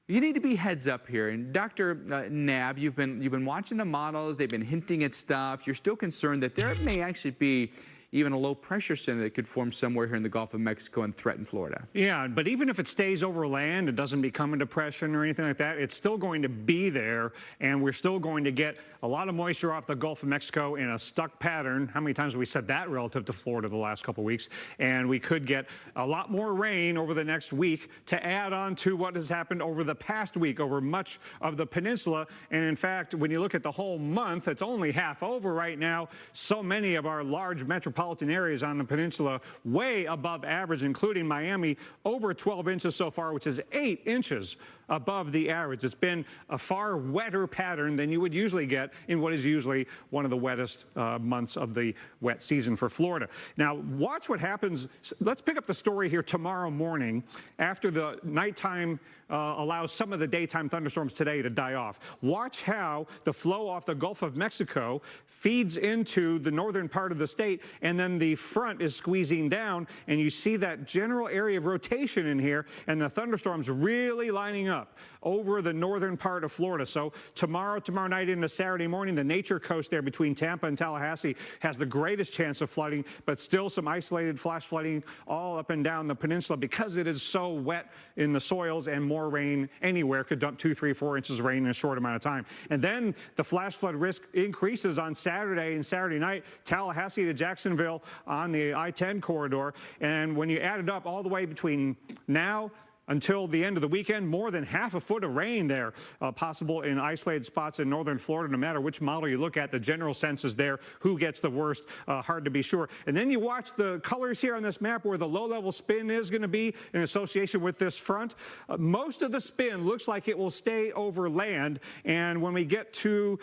you need to be heads up here. And Dr. Nab, you've been watching the models. They've been hinting at stuff. You're still concerned that there may actually be even a low pressure center that could form somewhere here in the Gulf of Mexico and threaten Florida. Yeah, but even if it stays over land, it doesn't become a depression or anything like that, it's still going to be there, and we're still going to get a lot of moisture off the Gulf of Mexico in a stuck pattern. How many times have we said that relative to Florida the last couple of weeks? And we could get a lot more rain over the next week to add on to what has happened over the past week over much of the peninsula. And in fact, when you look at the whole month, it's only half over right now. So many of our large metropolitan areas on the peninsula way above average, including Miami, over 12 inches so far, which is 8 inches above the average. It's been a far wetter pattern than you would usually get in what is usually one of the wettest months of the wet season for Florida. Now, watch what happens. Let's pick up the story here tomorrow morning after the nighttime allows some of the daytime thunderstorms today to die off. Watch how the flow off the Gulf of Mexico feeds into the northern part of the state, and then the front is squeezing down, and you see that general area of rotation in here, and the thunderstorms really lining up over the northern part of Florida. So tomorrow night into Saturday morning, the nature coast there between Tampa and Tallahassee has the greatest chance of flooding, but still some isolated flash flooding all up and down the peninsula because it is so wet in the soils, and more rain anywhere could dump 2, 3, 4 inches of rain in a short amount of time. And then the flash flood risk increases on Saturday and Saturday night, Tallahassee to Jacksonville on the I-10 corridor. And when you add it up all the way between now until the end of the weekend, more than half a foot of rain there possible in isolated spots in northern Florida. No matter which model you look at, the general sense is there. Who gets the worst? Hard to be sure. And then you watch the colors here on this map where the low-level spin is going to be in association with this front. Most of the spin looks like it will stay over land, and when we get to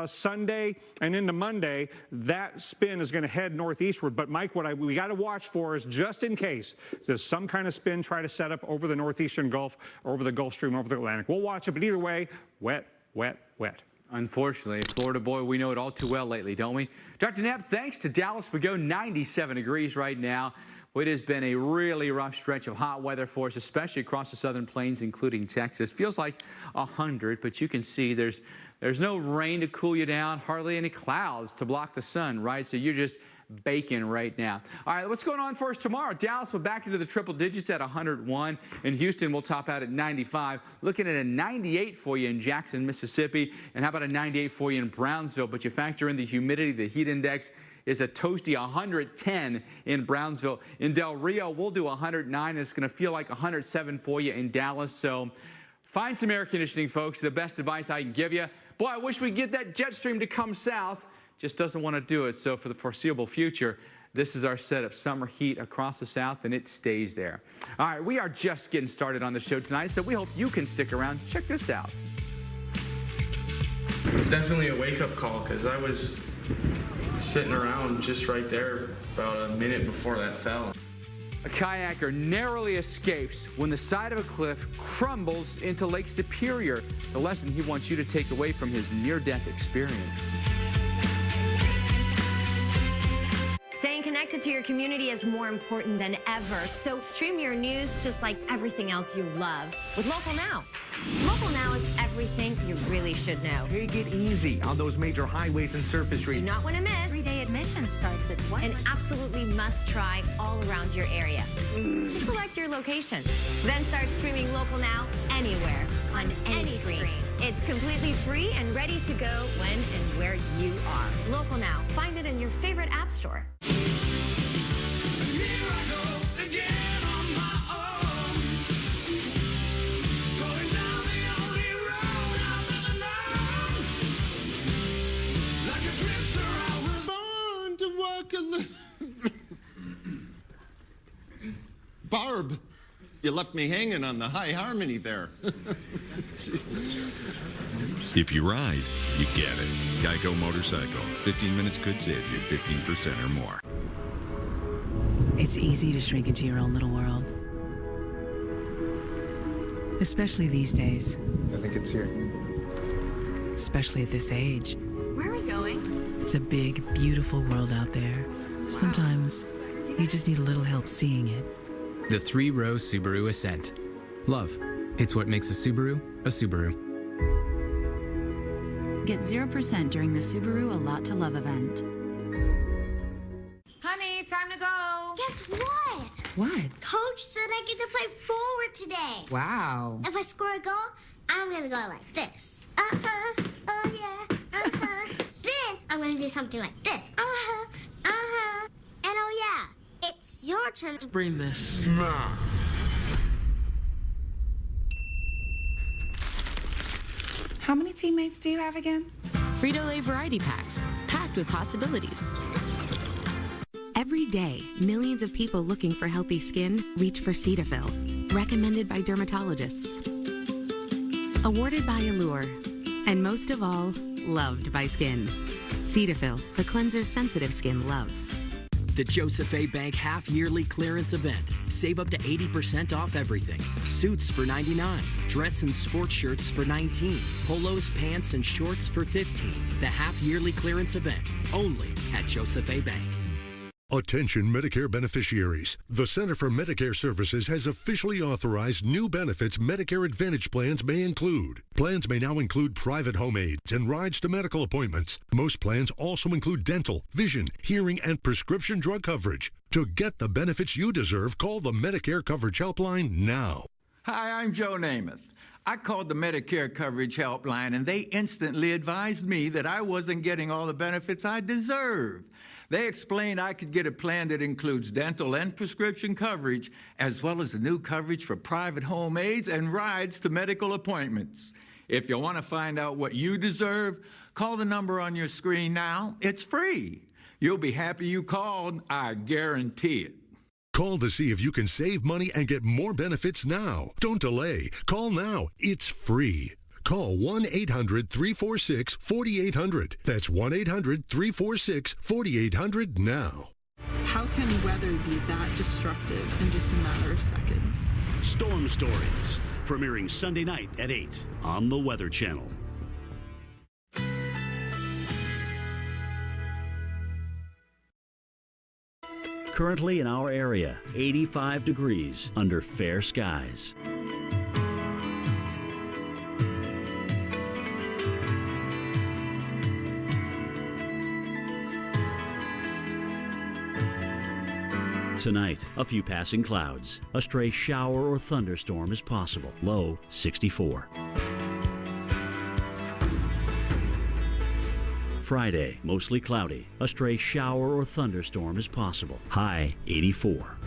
Sunday and into Monday, that spin is going to head northeastward. But Mike, what we got to watch for is, just in case, does some kind of spin try to set up over the northeastern Gulf, or over the Gulf Stream, over the Atlantic. We'll watch it, but either way, wet, wet, wet. Unfortunately, Florida boy, we know it all too well lately, don't we? Dr. Knapp, thanks to Dallas. We go 97 degrees right now. It has been a really rough stretch of hot weather for us, especially across the southern plains, including Texas. Feels like 100, but you can see there's no rain to cool you down, hardly any clouds to block the sun, right? So you're just baking right now. All right, what's going on for us tomorrow? Dallas will back into the triple digits at 101. In Houston, we'll top out at 95. Looking at a 98 for you in Jackson, Mississippi. And how about a 98 for you in Brownsville? But you factor in the humidity, the heat index is a toasty 110 in Brownsville. In Del Rio, we'll do 109. It's going to feel like 107 for you in Dallas. So find some air conditioning, folks. The best advice I can give you. Boy, I wish we'd get that jet stream to come south. Just doesn't want to do it. So for the foreseeable future, this is our setup. Summer heat across the south, and it stays there. All right, we are just getting started on the show tonight, so we hope you can stick around. Check this out. It's definitely a wake-up call, because I was sitting around just right there about a minute before that fell. A kayaker narrowly escapes when the side of a cliff crumbles into Lake Superior. The lesson he wants you to take away from his near-death experience. Staying connected to your community is more important than ever, so stream your news just like everything else you love with Local Now. Local Now is everything you really should know. Take it easy on those major highways and surface streets. Do not want to miss. 3-day admission starts at 1. An absolutely must-try all around your area. Just select your location. Then start streaming Local Now anywhere, on any screen. It's completely free and ready to go when and where you are. Local Now. Find it in your favorite app store. Barb, you left me hanging on the high harmony there. If you ride, you get it. Geico Motorcycle. 15 minutes could save you 15% or more. It's easy to shrink into your own little world. Especially these days. I think it's here. Especially at this age. Where are we going? It's a big, beautiful world out there. Sometimes you just need a little help seeing it. The three-row Subaru Ascent. Love. It's what makes a Subaru a Subaru. Get 0% during the Subaru A Lot to Love event. Honey, time to go. Guess what? What? Coach said I get to play forward today. Wow. If I score a goal, I'm gonna go like this. Uh-huh. Oh yeah. Uh-huh. Then I'm gonna do something like this. Uh-huh. Uh-huh. And oh yeah, it's your turn to Bring this. How many teammates do you have again? Frito-Lay variety packs, packed with possibilities. Every day, millions of people looking for healthy skin reach for Cetaphil, recommended by dermatologists. Awarded by Allure, and most of all, loved by skin. Cetaphil, the cleanser sensitive skin loves. The Joseph A. Bank half-yearly clearance event. Save up to 80% off everything. Suits for $99, dress and sports shirts for $19, polos, pants, and shorts for $15. The half-yearly clearance event, only at Joseph A. Bank. Attention Medicare beneficiaries. The Center for Medicare Services has officially authorized new benefits Medicare Advantage plans may include. Plans may now include private home aids and rides to medical appointments. Most plans also include dental, vision, hearing, and prescription drug coverage. To get the benefits you deserve, call the Medicare Coverage Helpline now. Hi, I'm Joe Namath. I called the Medicare Coverage Helpline, and they instantly advised me that I wasn't getting all the benefits I deserved. They explained I could get a plan that includes dental and prescription coverage, as well as the new coverage for private home aids and rides to medical appointments. If you want to find out what you deserve, call the number on your screen now. It's free. You'll be happy you called, I guarantee it. Call to see if you can save money and get more benefits now. Don't delay. Call now. It's free. Call 1-800-346-4800. That's 1-800-346-4800 now. How can weather be that destructive in just a matter of seconds? Storm Stories, premiering Sunday night at 8 on the Weather Channel. Currently in our area, 85 degrees under fair skies. Tonight, a few passing clouds. A stray shower or thunderstorm is possible. Low 64. Friday, mostly cloudy. A stray shower or thunderstorm is possible. High 84.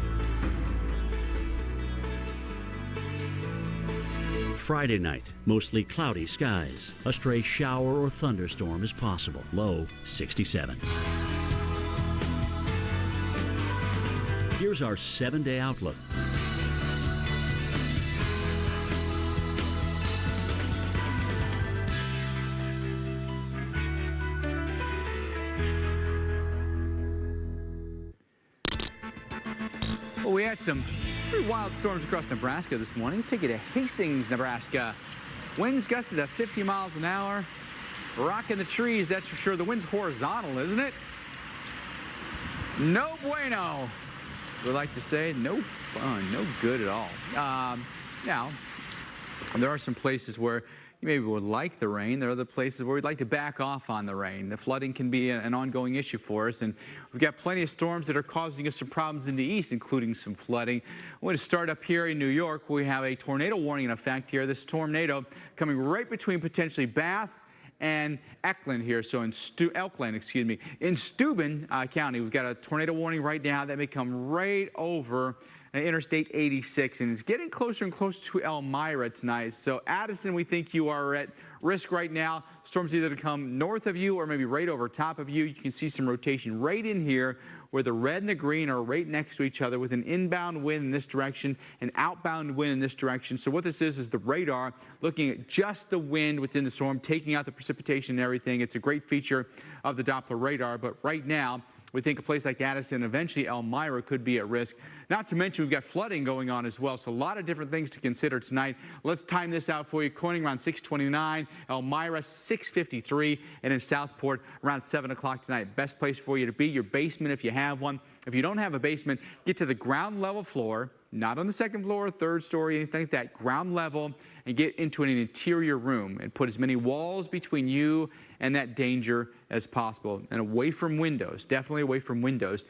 Friday night, mostly cloudy skies. A stray shower or thunderstorm is possible. Low 67. Here's our 7-day outlook. Well, we had some pretty wild storms across Nebraska this morning. Take you to Hastings, Nebraska. Winds gusted to 50 miles an hour. Rocking the trees, that's for sure. The wind's horizontal, isn't it? No bueno. We like to say no fun, no good at all. Now, there are some places where you maybe would like the rain. There are other places where we'd like to back off on the rain. The flooding can be an ongoing issue for us, and we've got plenty of storms that are causing us some problems in the east, including some flooding. I'm going to start up here in New York. We have a tornado warning in effect here. This tornado coming right between potentially Bath and Elkland here, so in Elkland, excuse me. In Steuben County, we've got a tornado warning right now that may come right over Interstate 86, and it's getting closer and closer to Elmira tonight. So Addison, we think you are at risk right now. Storms either to come north of you or maybe right over top of you. You can see some rotation right in here where the red and the green are right next to each other with an inbound wind in this direction, an outbound wind in this direction. So what this is the radar looking at just the wind within the storm, taking out the precipitation and everything. It's a great feature of the Doppler radar, but right now, we think a place like Addison, eventually Elmira, could be at risk. Not to mention we've got flooding going on as well, so a lot of different things to consider tonight. Let's time this out for you. Corning around 6:29, Elmira 6:53, and in Southport around 7 o'clock tonight. Best place for you to be, your basement if you have one. If you don't have a basement, get to the ground level floor, not on the second floor, third story, anything like that, ground level, and get into an interior room and put as many walls between you and that danger as possible, and away from windows, definitely away from windows.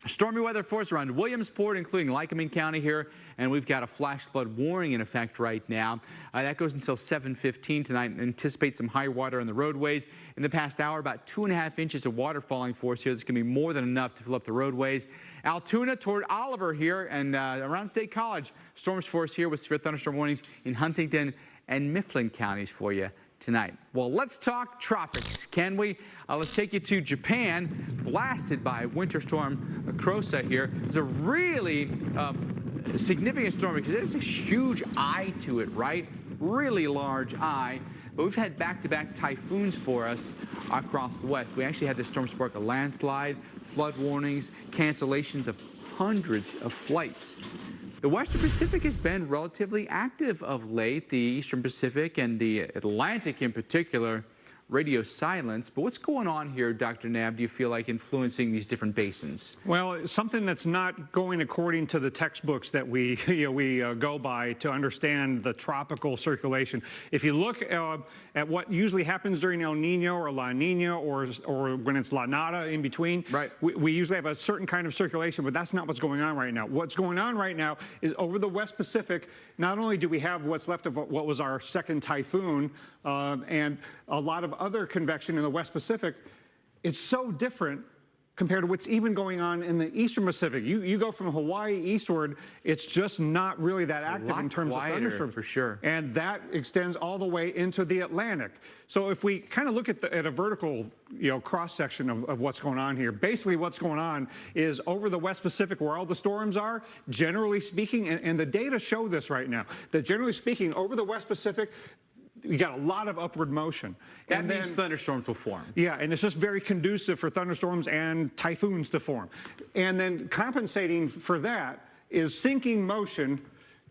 Stormy weather for us around Williamsport, including Lycoming County here, and we've got a flash flood warning in effect right now. That goes until 7:15 tonight. Anticipate some high water on the roadways. In the past hour, about 2.5 inches of water falling for us here. That's going to be more than enough to fill up the roadways. Altoona toward Oliver here and around State College. Storms for us here with severe thunderstorm warnings in Huntington and Mifflin counties for you tonight. Well, let's talk tropics, can we? Let's take you to Japan, blasted by Winter Storm Krosa here. It's a really significant storm because it has a huge eye to it, right? Really large eye. But we've had back-to-back typhoons for us across the west. We actually had this storm spark a landslide, flood warnings, cancellations of hundreds of flights. The Western Pacific has been relatively active of late, the Eastern Pacific and the Atlantic in particular, radio silence. But what's going on here, Dr. Knabb, do you feel like influencing these different basins? Well, something that's not going according to the textbooks that we go by to understand the tropical circulation. If you look at what usually happens during El Nino or La Nina or when it's La Nada in between, right. we usually have a certain kind of circulation, but that's not what's going on right now. What's going on right now is over the West Pacific, not only do we have what's left of what was our second typhoon and a lot of other convection in the West Pacific, it's so different compared to what's even going on in the Eastern Pacific. You go from Hawaii eastward, it's just not really that active in terms of thunderstorms. For sure. And that extends all the way into the Atlantic. So if we kind of look at a vertical cross-section of what's going on here, basically what's going on is over the West Pacific where all the storms are, generally speaking, and the data show this right now, that generally speaking, over the West Pacific, you got a lot of upward motion. That means thunderstorms will form. Yeah, and it's just very conducive for thunderstorms and typhoons to form. And then compensating for that is sinking motion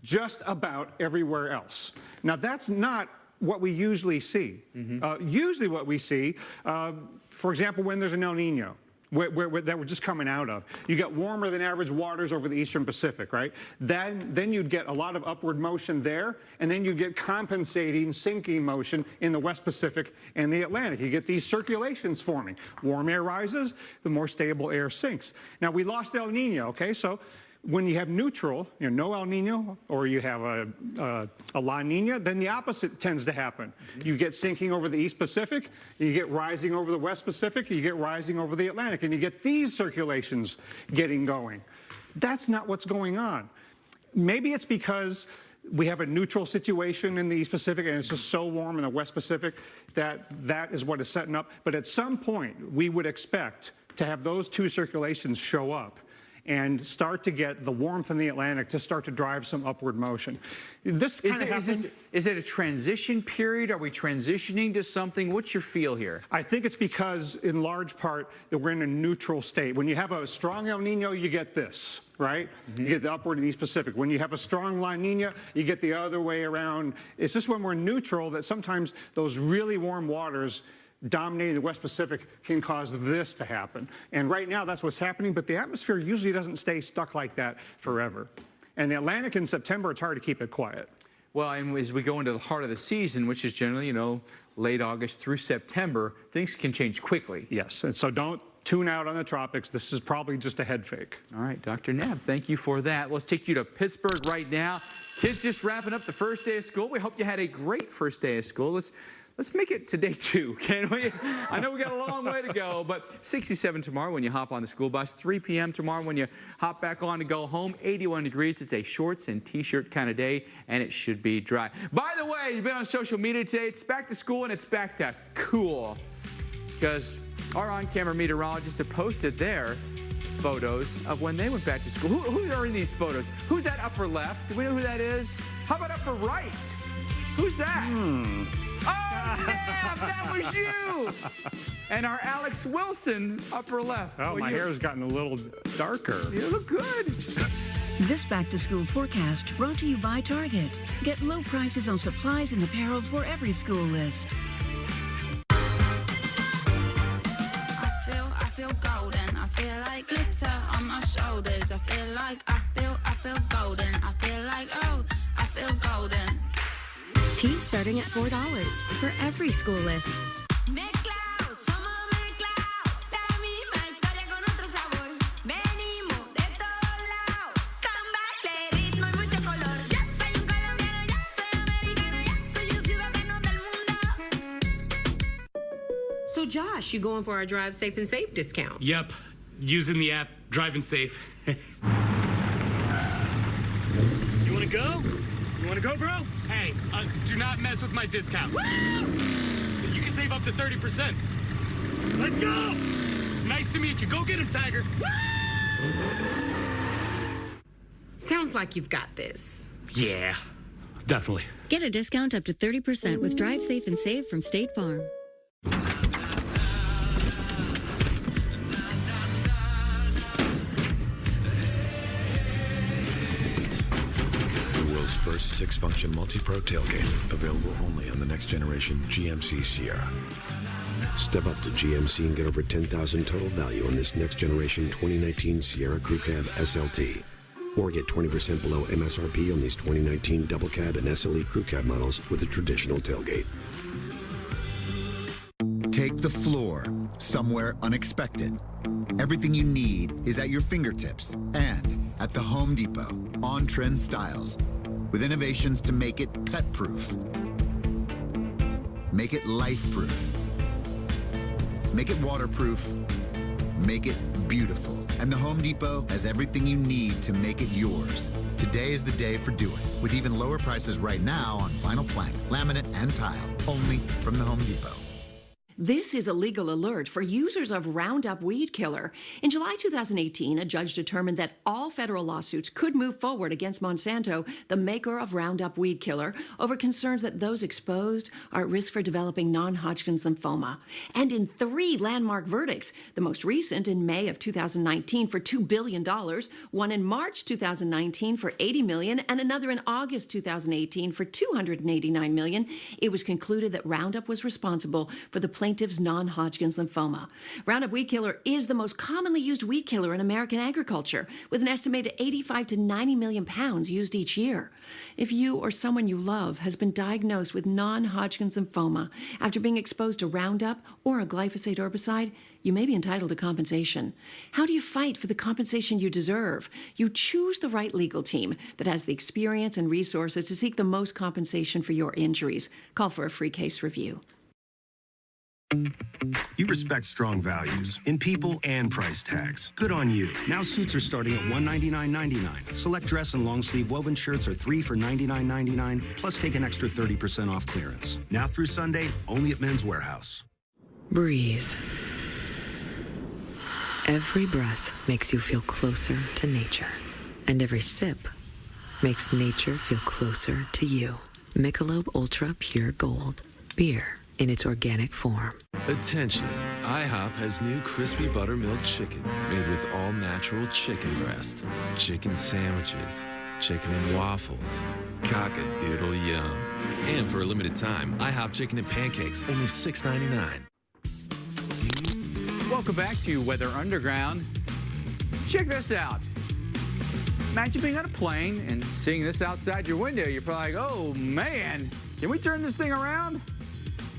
just about everywhere else. Now, that's not what we usually see. Usually what we see, for example, when there's an El Nino, that we're just coming out of. You get warmer than average waters over the Eastern Pacific, right? Then you'd get a lot of upward motion there, and then you get compensating sinking motion in the West Pacific and the Atlantic. You get these circulations forming. Warm air rises, the more stable air sinks. Now, we lost El Nino, okay? So when you have neutral, no El Nino, or you have a La Nina, then the opposite tends to happen. You get sinking over the East Pacific, you get rising over the West Pacific, you get rising over the Atlantic, and you get these circulations getting going. That's not what's going on. Maybe it's because we have a neutral situation in the East Pacific and it's just so warm in the West Pacific that is what is setting up. But at some point, we would expect to have those two circulations show up and start to get the warmth in the Atlantic to start to drive some upward motion. This kind of happens. Is it a transition period? Are we transitioning to something? What's your feel here? I think it's because, in large part, that we're in a neutral state. When you have a strong El Nino, you get this, right? You get the upward in the East Pacific. When you have a strong La Nina, you get the other way around. It's just when we're neutral that sometimes those really warm waters dominating the West Pacific can cause this to happen. And right now, that's what's happening, but the atmosphere usually doesn't stay stuck like that forever. And the Atlantic in September, it's hard to keep it quiet. Well, and as we go into the heart of the season, which is generally, late August through September, things can change quickly. Yes, and so don't tune out on the tropics. This is probably just a head fake. All right, Dr. Knabb, thank you for that. Let's take you to Pittsburgh right now. Kids just wrapping up the first day of school. We hope you had a great first day of school. Let's make it to day 2, can we? I know we got a long way to go, but 67 tomorrow when you hop on the school bus, 3 p.m. tomorrow when you hop back on to go home, 81 degrees. It's a shorts and t-shirt kind of day, and it should be dry. By the way, you've been on social media today. It's back to school, and it's back to cool, because our on-camera meteorologists have posted their photos of when they went back to school. Who are in these photos? Who's that upper left? Do we know who that is? How about upper right? Who's that? Oh, yeah, that was you. And our Alex Wilson, upper left. Oh, my hair's gotten a little darker. You look good. This back-to-school forecast brought to you by Target. Get low prices on supplies and apparel for every school list. I feel golden. I feel like glitter on my shoulders. I feel golden. I feel like, oh, I feel golden. Tea starting at $4 for every school list. So Josh, you going for our Drive Safe and Safe discount? Yep, using the app, driving safe. You wanna go? You wanna go, bro? Hey, do not mess with my discount. Woo! You can save up to 30%. Let's go! Nice to meet you. Go get him, Tiger. Woo! Sounds like you've got this. Yeah, definitely. Get a discount up to 30% with Drive Safe and Save from State Farm. First 6-function multi-pro tailgate, available only on the next generation GMC Sierra. Step up to GMC and get over $10,000 total value on this next generation 2019 Sierra Crew Cab SLT. Or get 20% below MSRP on these 2019 Double Cab and SLE Crew Cab models with a traditional tailgate. Take the floor somewhere unexpected. Everything you need is at your fingertips and at the Home Depot. On-trend styles with innovations to make it pet-proof, make it life-proof, make it waterproof, make it beautiful. And the Home Depot has everything you need to make it yours. Today is the day for doing, with even lower prices right now on vinyl plank, laminate, and tile, only from the Home Depot. This is a legal alert for users of Roundup Weed Killer. In July 2018, a judge determined that all federal lawsuits could move forward against Monsanto, the maker of Roundup Weed Killer, over concerns that those exposed are at risk for developing non-Hodgkin's lymphoma. And in 3 landmark verdicts, the most recent in May of 2019 for $2 billion, one in March 2019 for $80 million, and another in August 2018 for $289 million, it was concluded that Roundup was responsible for the plaintiff's non-Hodgkin's lymphoma. Roundup Weed Killer is the most commonly used weed killer in American agriculture, with an estimated 85 to 90 million pounds used each year. If you or someone you love has been diagnosed with non-Hodgkin's lymphoma after being exposed to Roundup or a glyphosate herbicide, you may be entitled to compensation. How do you fight for the compensation you deserve? You choose the right legal team that has the experience and resources to seek the most compensation for your injuries. Call for a free case review. You respect strong values in people and price tags. Good on you. Now suits are starting at $199.99. Select dress and long sleeve woven shirts are 3 for $99.99, plus take an extra 30% off clearance. Now through Sunday, only at Men's Warehouse. Breathe. Every breath makes you feel closer to nature. And every sip makes nature feel closer to you. Michelob Ultra Pure Gold. Beer in its organic form. Attention, IHOP has new crispy buttermilk chicken made with all natural chicken breast, chicken sandwiches, chicken and waffles, cock-a-doodle yum. And for a limited time, IHOP chicken and pancakes, only $6.99. Welcome back to Weather Underground. Check this out. Imagine being on a plane and seeing this outside your window. You're probably like, oh man, can we turn this thing around?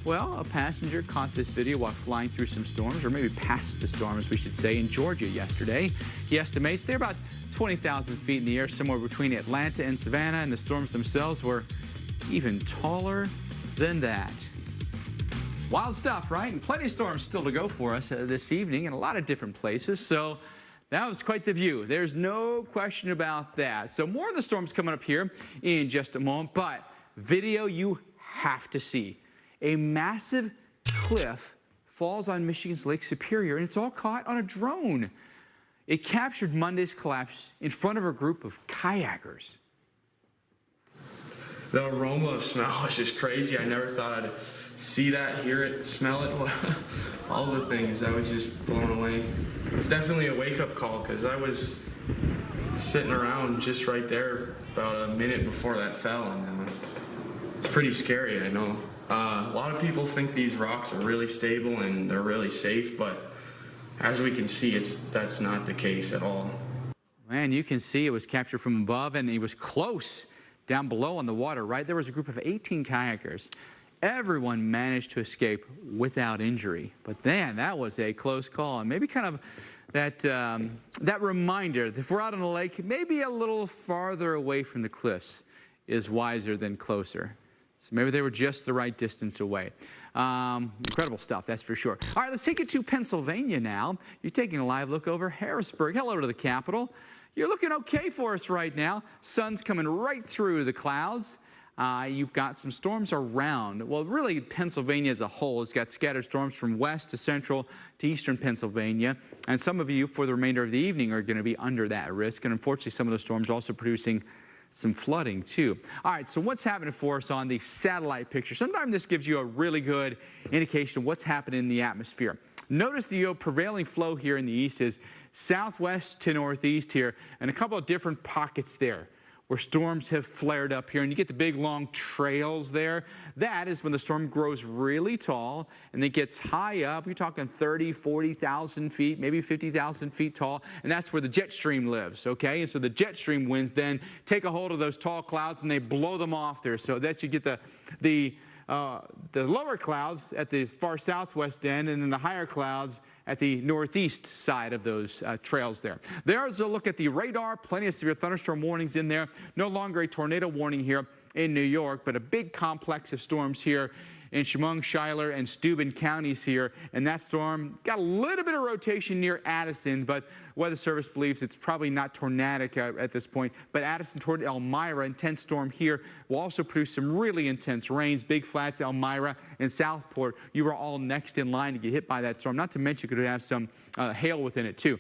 Well, a passenger caught this video while flying through some storms, or maybe past the storms, we should say, in Georgia yesterday. He estimates they're about 20,000 feet in the air, somewhere between Atlanta and Savannah, and the storms themselves were even taller than that. Wild stuff, right? And plenty of storms still to go for us this evening in a lot of different places. So that was quite the view. There's no question about that. So more of the storms coming up here in just a moment, but video you have to see. A massive cliff falls on Michigan's Lake Superior, and it's all caught on a drone. It captured Monday's collapse in front of a group of kayakers. The aroma of smell is just crazy. I never thought I'd see that, hear it, smell it, all the things. I was just blown away. It's definitely a wake-up call because I was sitting around just right there about a minute before that fell, and it's pretty scary, I know. A lot of people think these rocks are really stable and they're really safe, but as we can see, that's not the case at all. Man, you can see it was captured from above, and it was close down below on the water, right? There was a group of 18 kayakers. Everyone managed to escape without injury. But man, that was a close call. And maybe kind of that reminder that if we're out on the lake, maybe a little farther away from the cliffs is wiser than closer. So maybe they were just the right distance away. Incredible stuff, that's for sure. All right, let's take it to Pennsylvania now. You're taking a live look over Harrisburg. Hello to the capital. You're looking okay for us right now. Sun's coming right through the clouds. You've got some storms around. Well, really, Pennsylvania as a whole has got scattered storms from west to central to eastern Pennsylvania. And some of you, for the remainder of the evening, are going to be under that risk. And unfortunately, some of those storms are also producing some flooding, too. All right, so what's happening for us on the satellite picture? Sometimes this gives you a really good indication of what's happening in the atmosphere. Notice the prevailing flow here in the east is southwest to northeast here, and a couple of different pockets there where storms have flared up here, and you get the big long trails there. That is when the storm grows really tall and it gets high up. You're talking 30, 40,000 feet, maybe 50,000 feet tall, and that's where the jet stream lives, okay? And so the jet stream winds then take a hold of those tall clouds and they blow them off there. So that you get the lower clouds at the far southwest end, and then the higher clouds at the northeast side of those trails there. There's a look at the radar. Plenty of severe thunderstorm warnings in there. No longer a tornado warning here in New York, but a big complex of storms here in Chemung, Schuyler, and Steuben counties here. And that storm got a little bit of rotation near Addison, but Weather Service believes it's probably not tornadic at this point. But Addison toward Elmira, intense storm here, will also produce some really intense rains. Big Flats, Elmira, and Southport, you are all next in line to get hit by that storm. Not to mention you could have some hail within it, too.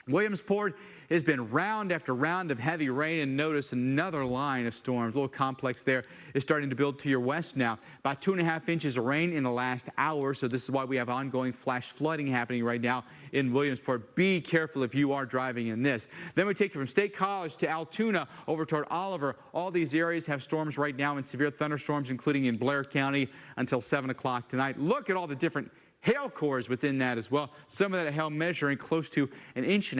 Williamsport has been round after round of heavy rain, and notice another line of storms. A little complex there is starting to build to your west now. About 2.5 inches of rain in the last hour, so this is why we have ongoing flash flooding happening right now in Williamsport. Be careful if you are driving in this. Then we take you from State College to Altoona over toward Oliver. All these areas have storms right now and severe thunderstorms, including in Blair County until 7 o'clock tonight. Look at all the different hail cores within that as well. Some of that hail measuring close to 1.5 inches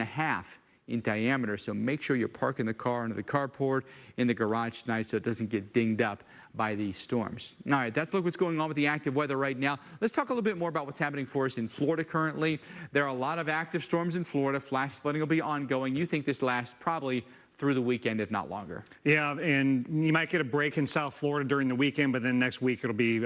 in diameter. So make sure you're parking the car under the carport in the garage tonight so it doesn't get dinged up by these storms. All right, that's look what's going on with the active weather right now. Let's talk a little bit more about what's happening for us in Florida currently. There are a lot of active storms in Florida. Flash flooding will be ongoing. You think this lasts probably through the weekend, if not longer. Yeah, and you might get a break in South Florida during the weekend, but then next week it'll be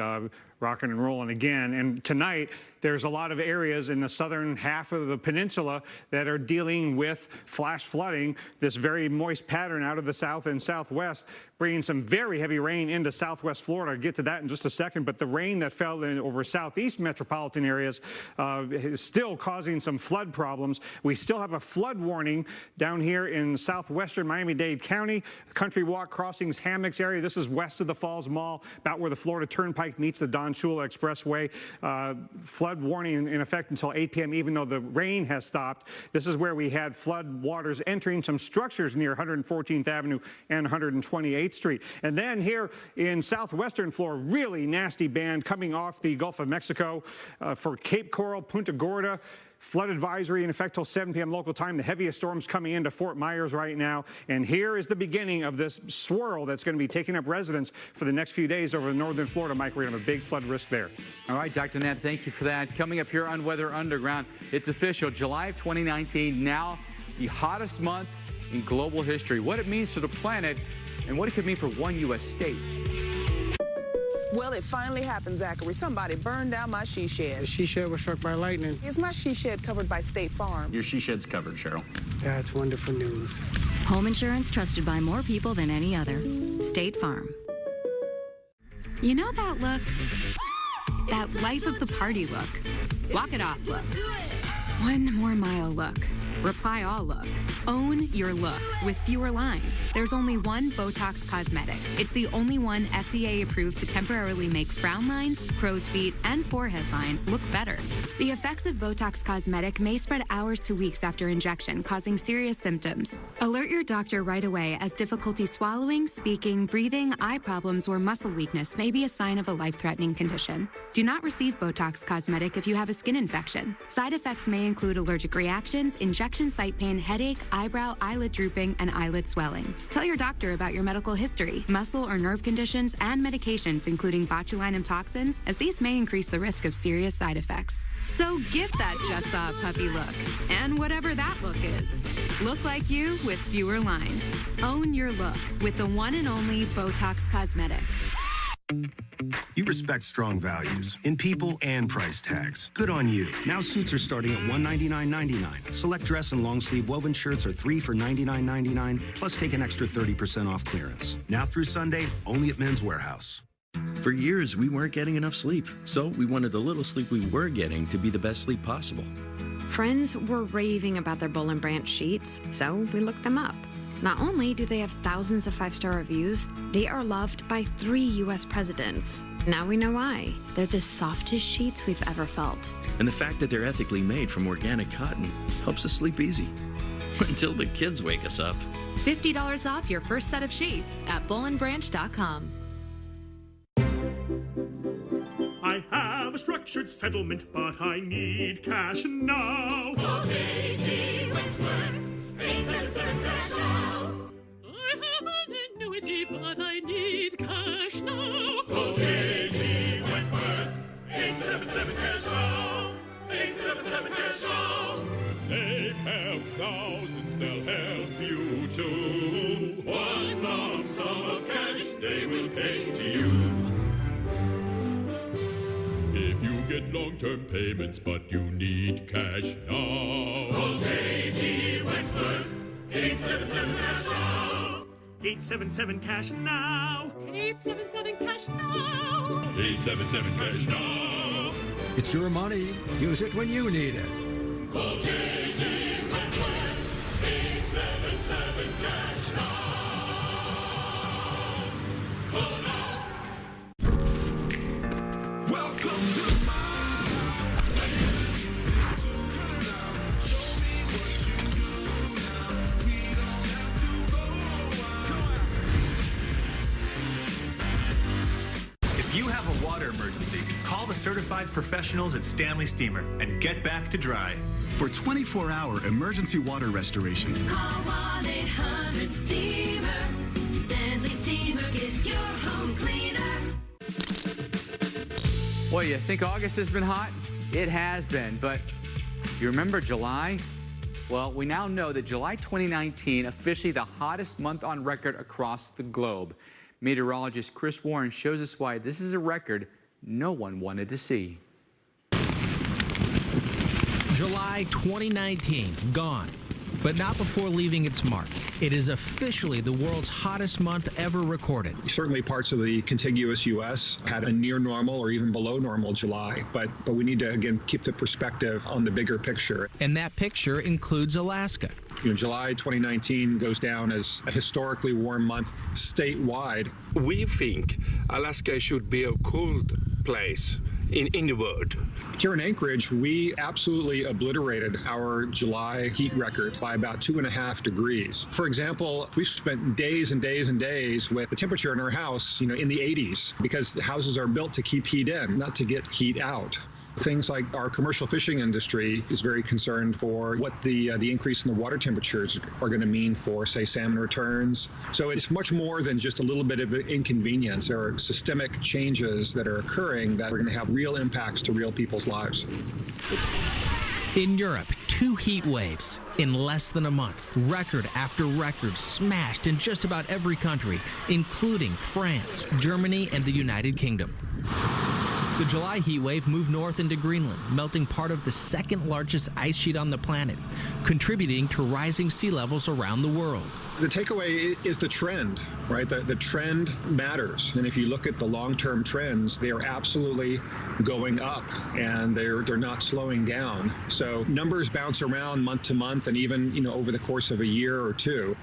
rocking and rolling again. And tonight, there's a lot of areas in the southern half of the peninsula that are dealing with flash flooding, this very moist pattern out of the south and southwest, bringing some very heavy rain into southwest Florida. I'll get to that in just a second, but the rain that fell in over southeast metropolitan areas is still causing some flood problems. We still have a flood warning down here in southwestern Miami-Dade County, Country Walk Crossings, Hammocks area. This is west of the Falls Mall, about where the Florida Turnpike meets the Don Shula Expressway. Flood warning in effect until 8 p.m. even though the rain has stopped. This is where we had flood waters entering some structures near 114th Avenue and 128th Street. And then here in southwestern Florida, really nasty band coming off the Gulf of Mexico for Cape Coral, Punta Gorda. Flood advisory in effect till 7 p.m. local time. The heaviest storms coming into Fort Myers right now. And here is the beginning of this swirl that's going to be taking up residents for the next few days over northern Florida. Mike, we're going to have a big flood risk there. All right, Dr. Ned, thank you for that. Coming up here on Weather Underground, it's official. July of 2019, now the hottest month in global history, what it means to the planet, and what it could mean for one U.S. state. Well, it finally happened, Zachary. Somebody burned down my she shed. The she shed was struck by lightning. Is my she shed covered by State Farm? Your she shed's covered, Cheryl. That's wonderful news. Home insurance trusted by more people than any other. State Farm. You know that look? That life of the party look. Walk it off look. 1 more mile look. Reply all look. Own your look with fewer lines. There's only one Botox cosmetic. It's the only one FDA approved to temporarily make frown lines, crow's feet, and forehead lines look better. The effects of Botox cosmetic may spread hours to weeks after injection, causing serious symptoms. Alert your doctor right away, as difficulty swallowing, speaking, breathing, eye problems, or muscle weakness may be a sign of a life-threatening condition. Do not receive Botox cosmetic if you have a skin infection. Side effects may include allergic reactions, injection site pain, headache, eyebrow, eyelid drooping, and eyelid swelling. Tell your doctor about your medical history, muscle or nerve conditions, and medications, including botulinum toxins, as these may increase the risk of serious side effects. So give that just saw a puppy look, and whatever that look is. Look like you with fewer lines. Own your look with the one and only Botox Cosmetic. You respect strong values in people and price tags. Good on you. Now suits are starting at $199.99. Select dress and long sleeve woven shirts are 3 for $99.99, plus take an extra 30% off clearance. Now through Sunday, only at Men's Warehouse. For years, we weren't getting enough sleep, so we wanted the little sleep we were getting to be the best sleep possible. Friends were raving about their Boll & Branch sheets, so we looked them up. Not only do they have thousands of 5-star reviews, they are loved by 3 U.S. presidents. Now we know why. They're the softest sheets we've ever felt. And the fact that they're ethically made from organic cotton helps us sleep easy. Until the kids wake us up. $50 off your first set of sheets at bollandbranch.com. I have a structured settlement, but I need cash now. Call J.G. Wentworth, 877 cash now. I have an annuity, but I need cash now. Call J.G. Wentworth, 877 cash now. 877 cash now. They help thousands, they'll help you too. One lump sum of cash they will pay to you. If you get long-term payments, but you need cash now. Call J.G. Wentworth, 877 cash now. 877 cash now. 877 cash now. 877 cash now. It's your money. Use it when you need it. Call J.G. Wentworth, 877 cash now. Call now. Welcome to If you have a water emergency, call the certified professionals at Stanley Steamer and get back to dry. For 24-hour emergency water restoration, call 1-800-STEAMER. Stanley Steamer gets your home cleaner. Well, you think August has been hot? It has been, but you remember July? Well, we now know that July 2019 officially the hottest month on record across the globe. Meteorologist Chris Warren shows us why this is a record no one wanted to see. July 2019, gone, but not before leaving its mark. It is officially the world's hottest month ever recorded. Certainly parts of the contiguous U.S. had a near normal or even below normal July, but we need to, again, keep the perspective on the bigger picture. And that picture includes Alaska. July 2019 goes down as a historically warm month statewide. We think Alaska should be a cold place in the world. Here in Anchorage, we absolutely obliterated our July heat record by about 2.5 degrees. For example, we've spent days and days and days with the temperature in our house, in the 80s, because houses are built to keep heat in, not to get heat out. Things like our commercial fishing industry is very concerned for what the increase in the water temperatures are going to mean for, say, salmon returns. So it's much more than just a little bit of inconvenience. There are systemic changes that are occurring that are going to have real impacts to real people's lives. In Europe, 2 heat waves in less than a month. Record after record smashed in just about every country, including France, Germany, and the United Kingdom. The July heat wave moved north into Greenland, melting part of the second largest ice sheet on the planet, contributing to rising sea levels around the world. The takeaway is the trend, right? The trend matters. And if you look at the long-term trends, they are absolutely going up, and they're not slowing down. So numbers bounce around month to month and even, over the course of a year or two.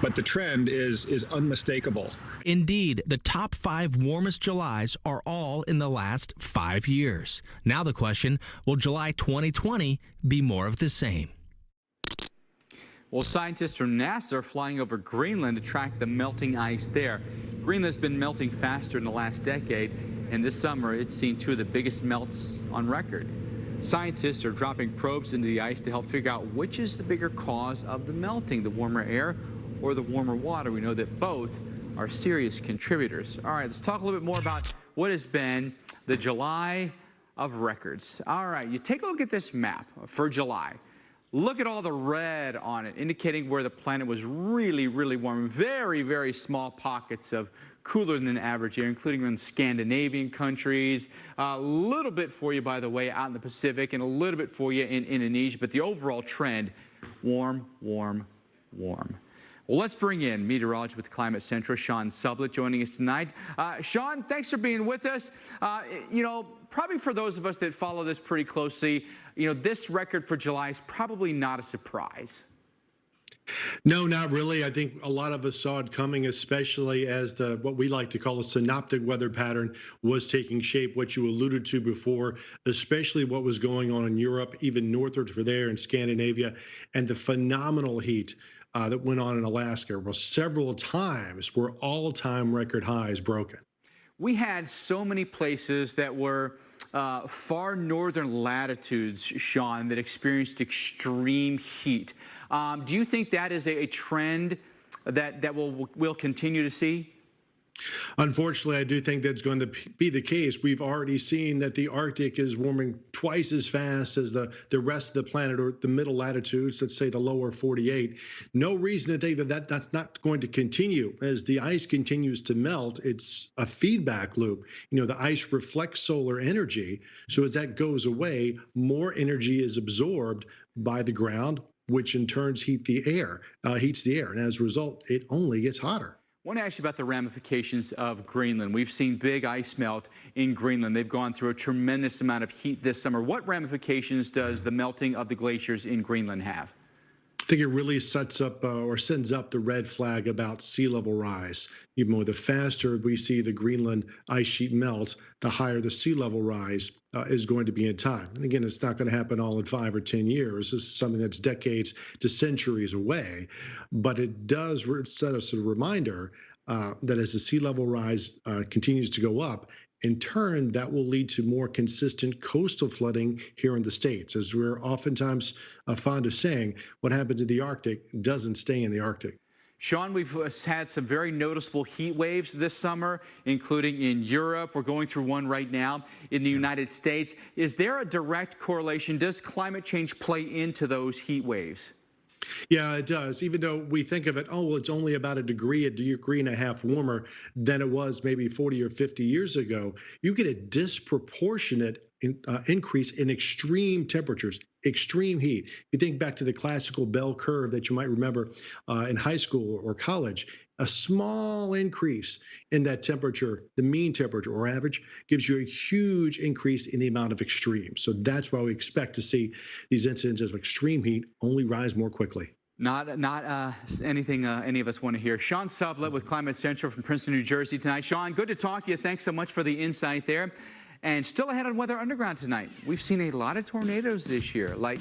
But the trend is unmistakable. Indeed, the top 5 warmest Julys are all in the last 5 years. Now the question, will July 2020 be more of the same? Well, scientists from NASA are flying over Greenland to track the melting ice there. Greenland's been melting faster in the last decade, and this summer it's seen 2 of the biggest melts on record. Scientists are dropping probes into the ice to help figure out which is the bigger cause of the melting, the warmer air or the warmer water. We know that both are serious contributors. All right, let's talk a little bit more about what has been the July of records. All right, you take a look at this map for July. Look at all the red on it, indicating where the planet was really, really warm. Very, very small pockets of cooler than average air, including in Scandinavian countries. A little bit for you, by the way, out in the Pacific, and a little bit for you in Indonesia. But the overall trend, warm, warm, warm. Well, let's bring in meteorologist with Climate Central, Sean Sublett, joining us tonight. Sean, thanks for being with us. Probably for those of us that follow this pretty closely, this record for July is probably not a surprise. No, not really. I think a lot of us saw it coming, especially as what we like to call a synoptic weather pattern was taking shape, what you alluded to before, especially what was going on in Europe, even northward for there in Scandinavia, and the phenomenal heat that went on in Alaska. Well, several times were all-time record highs broken. We had so many places that were far northern latitudes, Sean, that experienced extreme heat. Do you think that is a trend that we'll continue to see? Unfortunately, I do think that's going to be the case. We've already seen that the Arctic is warming twice as fast as the rest of the planet, or the middle latitudes, let's say the lower 48. No reason to think that's not going to continue. As the ice continues to melt, it's a feedback loop. The ice reflects solar energy. So as that goes away, more energy is absorbed by the ground, which in turn heats the air. And as a result, it only gets hotter. I want to ask you about the ramifications of Greenland. We've seen big ice melt in Greenland. They've gone through a tremendous amount of heat this summer. What ramifications does the melting of the glaciers in Greenland have? I think it really sets up or sends up the red flag about sea level rise. Even more, the faster we see the Greenland ice sheet melt, the higher the sea level rise is going to be in time. And again, it's not going to happen all in 5 or 10 years. This is something that's decades to centuries away. But it does set us a reminder that as the sea level rise continues to go up, in turn, that will lead to more consistent coastal flooding here in the States. As we're oftentimes fond of saying, what happens in the Arctic doesn't stay in the Arctic. Sean, we've had some very noticeable heat waves this summer, including in Europe. We're going through one right now in the United States. Is there a direct correlation? Does climate change play into those heat waves? Yeah, it does. Even though we think of it, it's only about a degree and a half warmer than it was maybe 40 or 50 years ago, you get a disproportionate increase in extreme temperatures, extreme heat. You think back to the classical bell curve that you might remember in high school or college. A small increase in that temperature, the mean temperature or average, gives you a huge increase in the amount of extremes. So that's why we expect to see these incidents of extreme heat only rise more quickly. Not anything any of us want to hear. Sean Sublett with Climate Central from Princeton, New Jersey tonight. Sean, good to talk to you. Thanks so much for the insight there. And still ahead on Weather Underground tonight. We've seen a lot of tornadoes this year, like,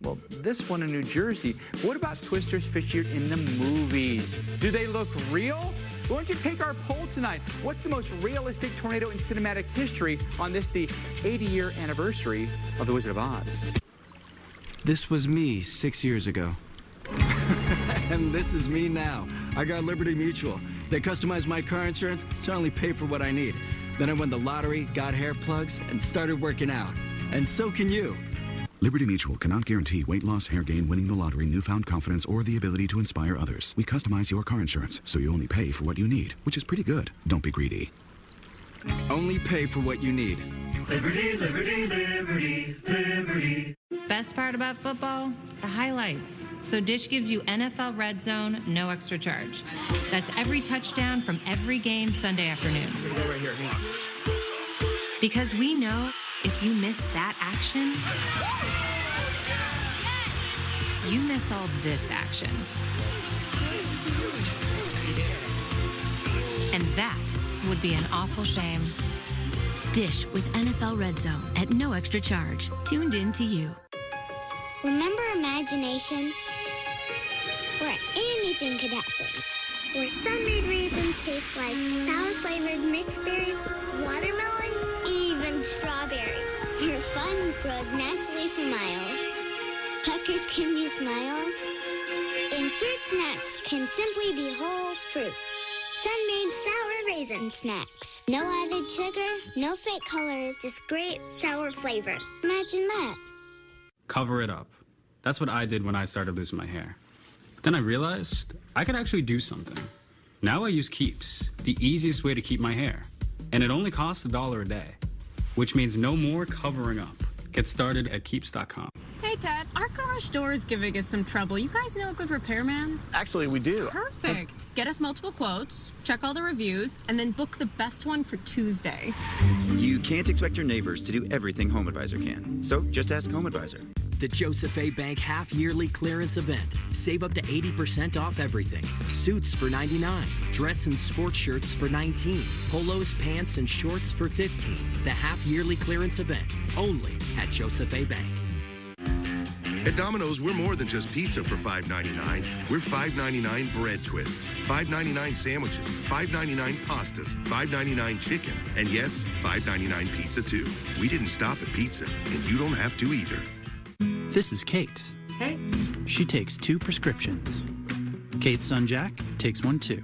well, this one in New Jersey. What about twisters featured in the movies? Do they look real? Why don't you take our poll tonight? What's the most realistic tornado in cinematic history on this, the 80-year anniversary of The Wizard of Oz? This was me 6 years ago. And this is me now. I got Liberty Mutual. They customized my car insurance, so I only pay for what I need. Then I won the lottery, got hair plugs, and started working out. And so can you. Liberty Mutual cannot guarantee weight loss, hair gain, winning the lottery, newfound confidence, or the ability to inspire others. We customize your car insurance, so you only pay for what you need, which is pretty good. Don't be greedy. Only pay for what you need. Liberty, liberty, liberty, liberty. Best part about football? The highlights. So Dish gives you NFL Red Zone, no extra charge. That's every touchdown from every game Sunday afternoons. Go right here. Hang on. Because we know if you miss that action, you miss all this action. And that would be an awful shame. Dish with NFL Red Zone at no extra charge. Tuned in to you. Remember imagination? Where anything could happen. Where sun-made raisins taste like sour-flavored mixed berries, watermelons, even strawberries. Where fun grows naturally for miles. Puckers can be smiles. And fruit snacks can simply be whole fruit. Sun-made sour raisin snacks. No added sugar, no fake colors, just great sour flavor. Imagine that. Cover it up. That's what I did when I started losing my hair. But then I realized I could actually do something. Now I use Keeps, the easiest way to keep my hair. And it only costs $1 a day, which means no more covering up. Get started at Keeps.com. Hey, Ted, our garage door is giving us some trouble. You guys know a good repairman? Actually, we do. Perfect. Get us multiple quotes, check all the reviews, and then book the best one for Tuesday. You can't expect your neighbors to do everything HomeAdvisor can. So just ask HomeAdvisor. The Joseph A. Bank half-yearly clearance event. Save up to 80% off everything. Suits for $99. Dress and sports shirts for $19. Polos, pants, and shorts for $15. The half-yearly clearance event. Only at Joseph A. Bank. At Domino's, we're more than just pizza for $5.99. We're $5.99 bread twists, $5.99 sandwiches, $5.99 pastas, $5.99 chicken, and yes, $5.99 pizza too. We didn't stop at pizza, and you don't have to either. This is Kate. Hey. She takes 2 prescriptions. Kate's son Jack takes 1 too.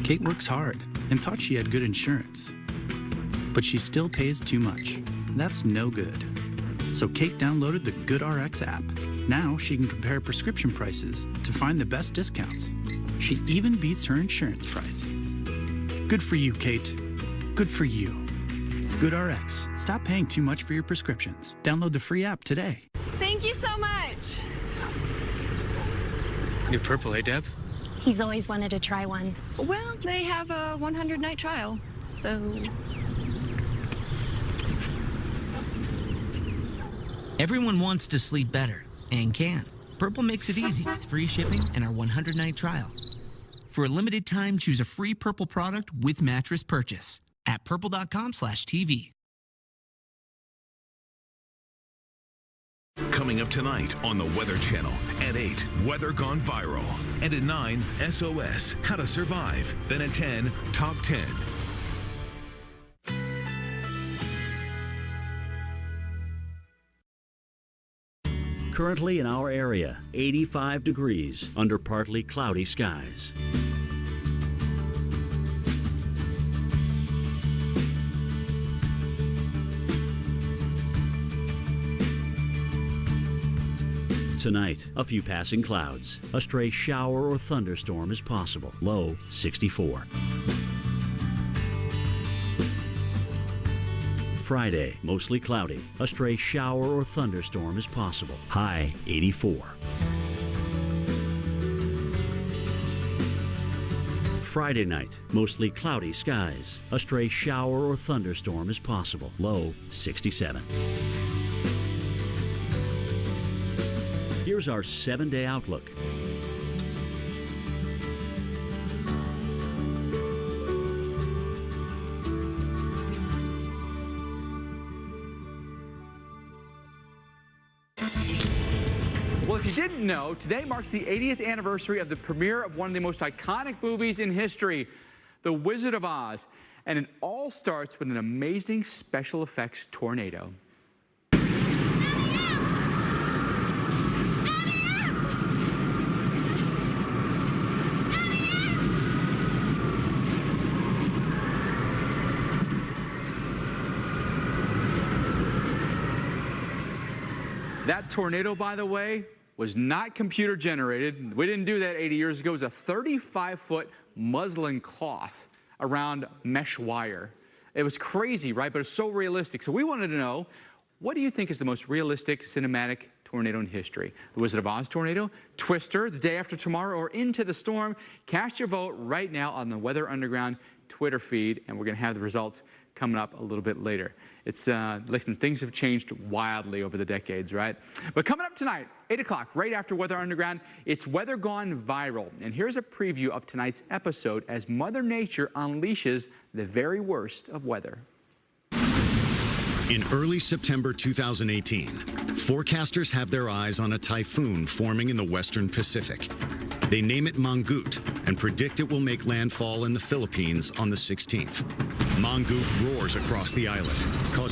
Kate works hard and thought she had good insurance. But she still pays too much. That's no good. So Kate downloaded the GoodRx app. Now she can compare prescription prices to find the best discounts. She even beats her insurance price. Good for you, Kate. Good for you. GoodRx. Stop paying too much for your prescriptions. Download the free app today. Thank you so much. New purple, eh, Deb? He's always wanted to try one. Well, they have a 100-night trial, so... Everyone wants to sleep better and can. Purple makes it easy with free shipping and our 100-night trial. For a limited time, choose a free Purple product with mattress purchase at purple.com/TV. Coming up tonight on the Weather Channel at 8, Weather Gone Viral. And at 9, SOS, How to Survive. Then at 10, Top 10. Currently in our area, 85 degrees under partly cloudy skies. Tonight, a few passing clouds. A stray shower or thunderstorm is possible. Low 64. Friday, mostly cloudy. A stray shower or thunderstorm is possible. High 84. Friday night, mostly cloudy skies. A stray shower or thunderstorm is possible. Low 67. Here's our 7-day outlook. Well, if you didn't know, today marks the 80th anniversary of the premiere of one of the most iconic movies in history, The Wizard of Oz. And it all starts with an amazing special effects tornado. That tornado, by the way, was not computer generated. We didn't do that 80 years ago. It was a 35-foot muslin cloth around mesh wire. It was crazy, right? But it's so realistic. So we wanted to know, what do you think is the most realistic cinematic tornado in history? The Wizard of Oz tornado, Twister, The Day After Tomorrow, or Into the Storm? Cast your vote right now on the Weather Underground Twitter feed, and we're going to have the results coming up a little bit later. It's, listen, things have changed wildly over the decades, right? But coming up tonight, 8 o'clock, right after Weather Underground, it's Weather Gone Viral. And here's a preview of tonight's episode as Mother Nature unleashes the very worst of weather. In early September 2018, forecasters have their eyes on a typhoon forming in the western Pacific. They name it Mongoot and predict it will make landfall in the Philippines on the 16th. Mongoot roars across the island, causing